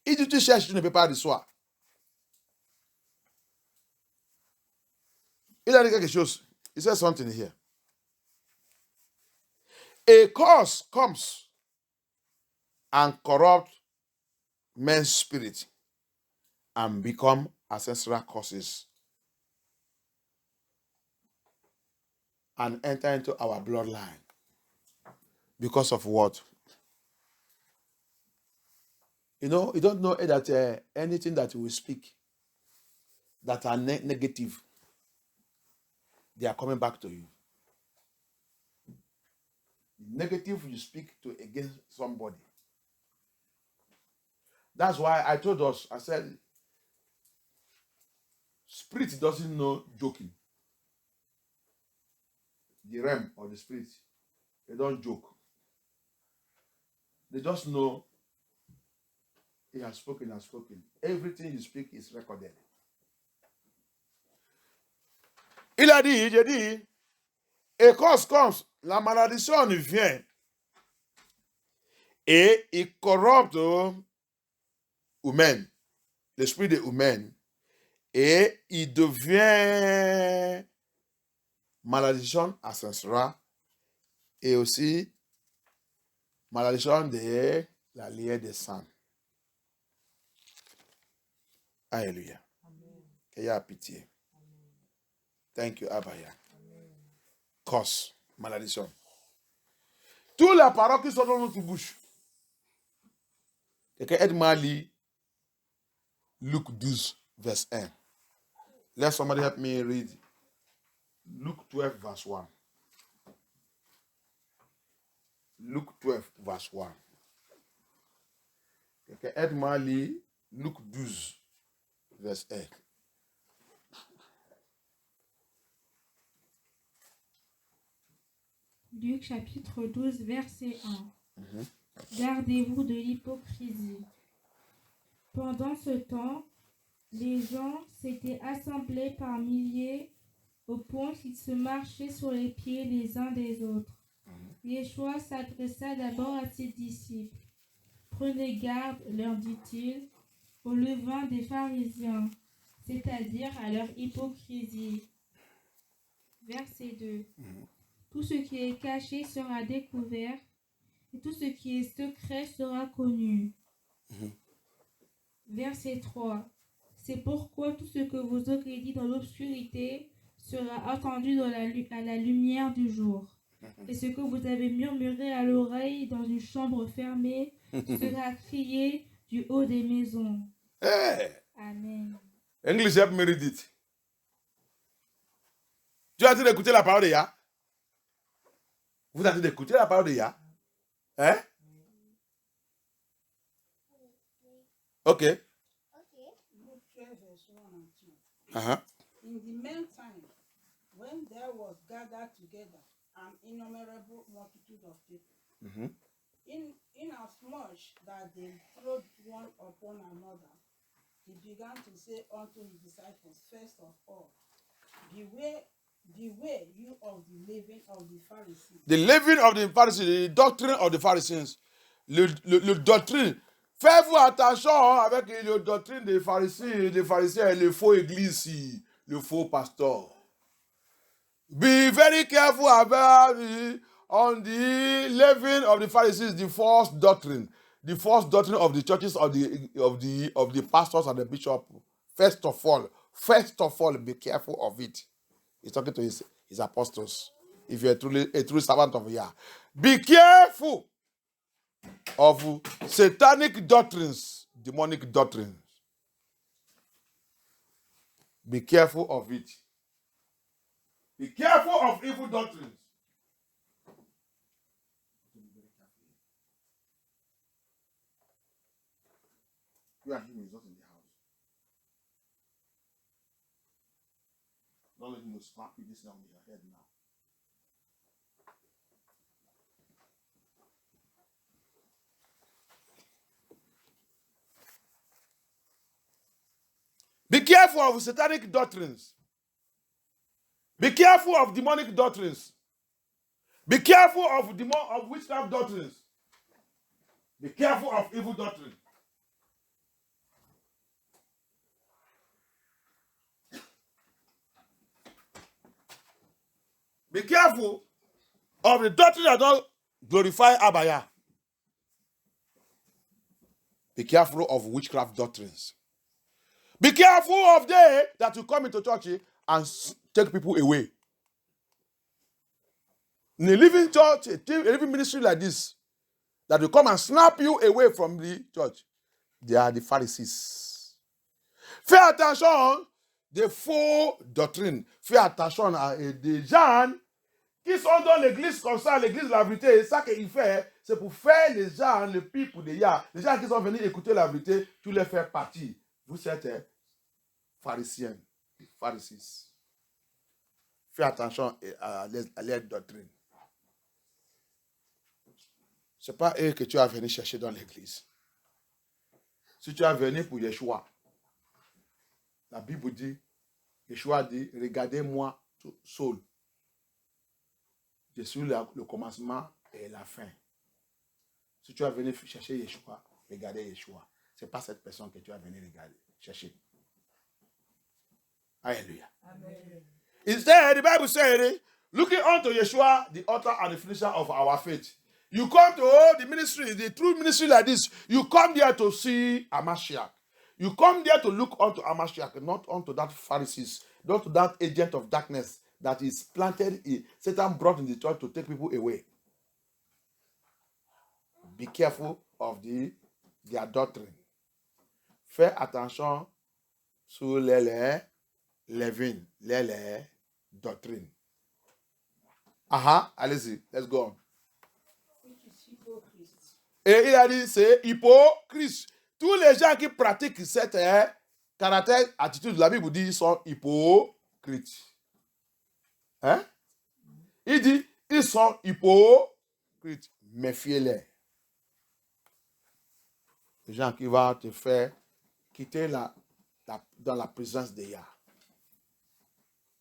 A: Il dit tu cherches, tu ne peux pas recevoir. Il a dit quelque chose. He said something here. A curse comes and corrupt men's spirit and become ancestral curses and enter into our bloodline. Because of what? You know, you don't know that anything that you will speak that are negative, they are coming back to you. Negative you speak to against somebody. That's why I told us, I said, spirit doesn't know joking. The realm or the spirit, they don't joke. They just know he has spoken, has spoken. Everything you speak is recorded. Il a dit, j'ai dit, et cause comes, la malédiction vient et il corrompt humain. l'esprit de humain, et il devient malédiction à ce sera, et aussi malédiction de la lignée des saints. Alléluia. Qu'il y a pitié. Thank you, Abaya. Cause, malédiction. Toutes les paroles qui sont dans notre bouche. Quelqu'un aide-moi à lire Luc 12, verse 1. Let somebody help me read Luke 12, verse 1. Luke 12, verse 1. Quelqu'un aide-moi à lire Luc 12, verse 1.
D: Luc chapitre 12, verset 1. Gardez-vous de l'hypocrisie. Pendant ce temps, les gens s'étaient assemblés par milliers au point qu'ils se marchaient sur les pieds les uns des autres. Yeshua s'adressa d'abord à ses disciples. Prenez garde, leur dit-il, au levain des pharisiens, c'est-à-dire à leur hypocrisie. Verset 2. Tout ce qui est caché sera découvert, et tout ce qui est secret sera connu. Verset 3. C'est pourquoi tout ce que vous aurez dit dans l'obscurité sera entendu à la lumière du jour. Et ce que vous avez murmuré à l'oreille dans une chambre fermée sera crié du haut des maisons.
A: Hey.
D: Amen.
A: English, help me read it. Tu as dit d'écouter la parole de Yah? Vous avez dit d'écouter la parole de Yah? Hein? Ok.
B: Luke 12, verse 1 and 2.
A: Uh-huh.
B: In the meantime, when there was gathered together an innumerable multitude of people, inasmuch that they trod one upon another, he began to say unto his disciples, first of all, beware you of the leaven of the Pharisees.
A: The leaven of the Pharisees, the doctrine of the Pharisees. Le doctrine. Faites-vous attention avec le doctrine des Pharisiens et les faux églises, le faux pasteur. Be very careful about on the leaven of the Pharisees, the false doctrine of the churches of the pastors and the bishop. First of all, be careful of it. He's talking to his apostles. If you're a true servant of Yah, be careful of satanic doctrines, demonic doctrines. Be careful of it. Be careful of evil doctrines. You and him is not in the house. Don't let him slap you this on your head now. Be careful of satanic doctrines. Be careful of demonic doctrines. Be careful of witchcraft doctrines. Be careful of evil doctrine. Be careful of the doctrine that don't glorify Abaya. Be careful of witchcraft doctrines. Be careful of they that will come into church and take people away. In a living church, a living ministry like this, that will come and snap you away from the church, they are the Pharisees. Fais attention des faux doctrines. Fais attention à des gens qui sont dans l'église comme ça, l'église de la vérité. Ça qu'il fait, c'est pour faire les gens, le people de Yah, les gens qui sont venus écouter la vérité, tu les fais partie. Vous êtes pharisiens, Pharisees. Fais attention à leur doctrine. Ce n'est pas eux que tu as venu chercher dans l'église. Si tu as venu pour Yeshua, la Bible dit, Yeshua dit, regardez-moi seul. Je suis le commencement et la fin. Si tu as venu chercher Yeshua, regardez Yeshua. Ce n'est pas cette personne que tu as venu regarder. chercher. Alléluia. Instead, the Bible said, looking unto Yeshua, the author and the finisher of our faith. You come to the ministry, the true ministry like this, you come there to see Amashiach. You come there to look unto Amashiach, not unto that Pharisees, not to that agent of darkness that is planted, Satan brought in the church to take people away. Be careful of their doctrine. Fais attention sur les leaven, les doctrines. Allez-y, let's go on.
B: Which is hypocrite.
A: Et il a dit, c'est hypocrite. Tous les gens qui pratiquent cette caractère, attitude, la Bible dit, ils sont hypocrites. Hein? Il dit, ils sont hypocrites. Méfiez-les. Les gens qui vont te faire quitter dans la présence de Yah.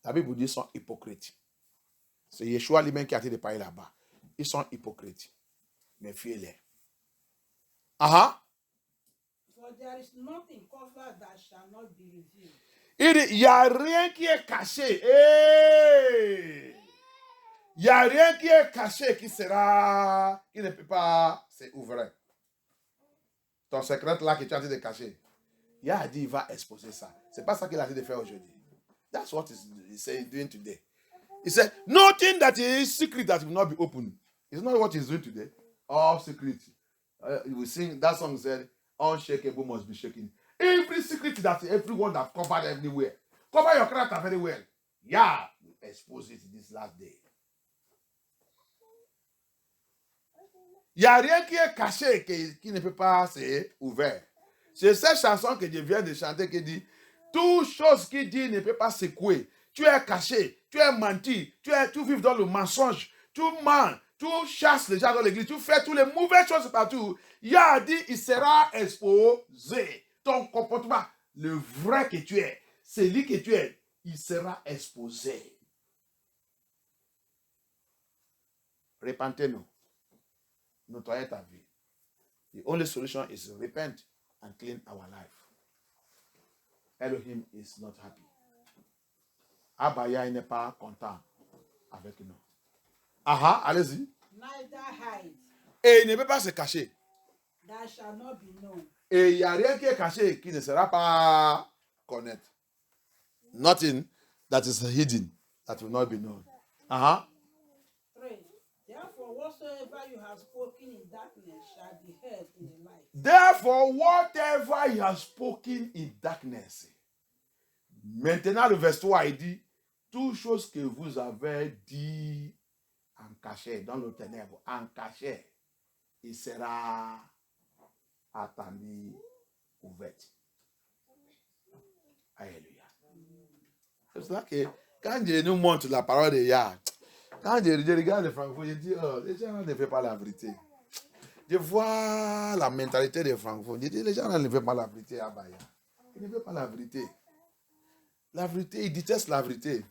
A: La Bible dit, ils sont hypocrites. C'est Yeshua lui-même qui a été parler là-bas. Ils sont hypocrites. Méfiez-les.
B: For there is nothing covered that shall not be revealed.
A: Il dit, il n'y a rien qui est caché. Hey! Il n'y a rien qui est caché qui ne peut pas s'ouvrir. Ton secret là que tu as dit de cacher. Il a dit, il va exposer ça. C'est pas ça qu'il a dit de faire aujourd'hui. That's what he's doing today. He said, nothing that is secret that will not be open. It's not what he's doing today. All secret. We sing, that song said, unshakable must be shaken. Every secret that everyone that covered everywhere. Cover your character very well. Yeah, we expose it this last day. Il n'y a rien qui est caché qui ne peut pas être ouvert. C'est cette chanson que je viens de chanter qui dit, toute chose qui dit ne peut pas secouer. Tu es caché, tu es menti, tu vis dans le mensonge, tu mens, tu chasses les gens dans l'église, tu fais toutes les mauvaises choses partout. Il a dit, il sera exposé. Ton comportement, le vrai que tu es, celui que tu es, il sera exposé. Repentez-nous. Nettoyez ta vie. The only solution is repent and clean our life. Elohim is not happy. Abaya n'est pas content avec nous. Allez-y.
B: Neither hide,
A: Et il ne peut pas se cacher.
B: that shall not be known.
A: Et il n'y a rien qui est caché qui ne sera pas connaître. Nothing that is hidden that will not be known.
B: 3. Therefore, whatsoever you have spoken in darkness shall be heard in the light.
A: Therefore, whatever he has spoken in darkness. Maintenant, le verset 3, il dit, toutes choses que vous avez dit en cachet, dans le ténèbre, en cachet, il sera attendu, ouvert. Alléluia. C'est cela que quand Dieu nous montre la parole de Yah, quand je regarde les francophones, je dis, oh, les gens ne font pas la vérité. Je vois la mentalité des francophones. Je dis, les gens ne font pas la vérité à Baya. Ils ne font pas la vérité. La vérité, ils détestent la vérité.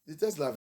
A: Ils détestent la vérité.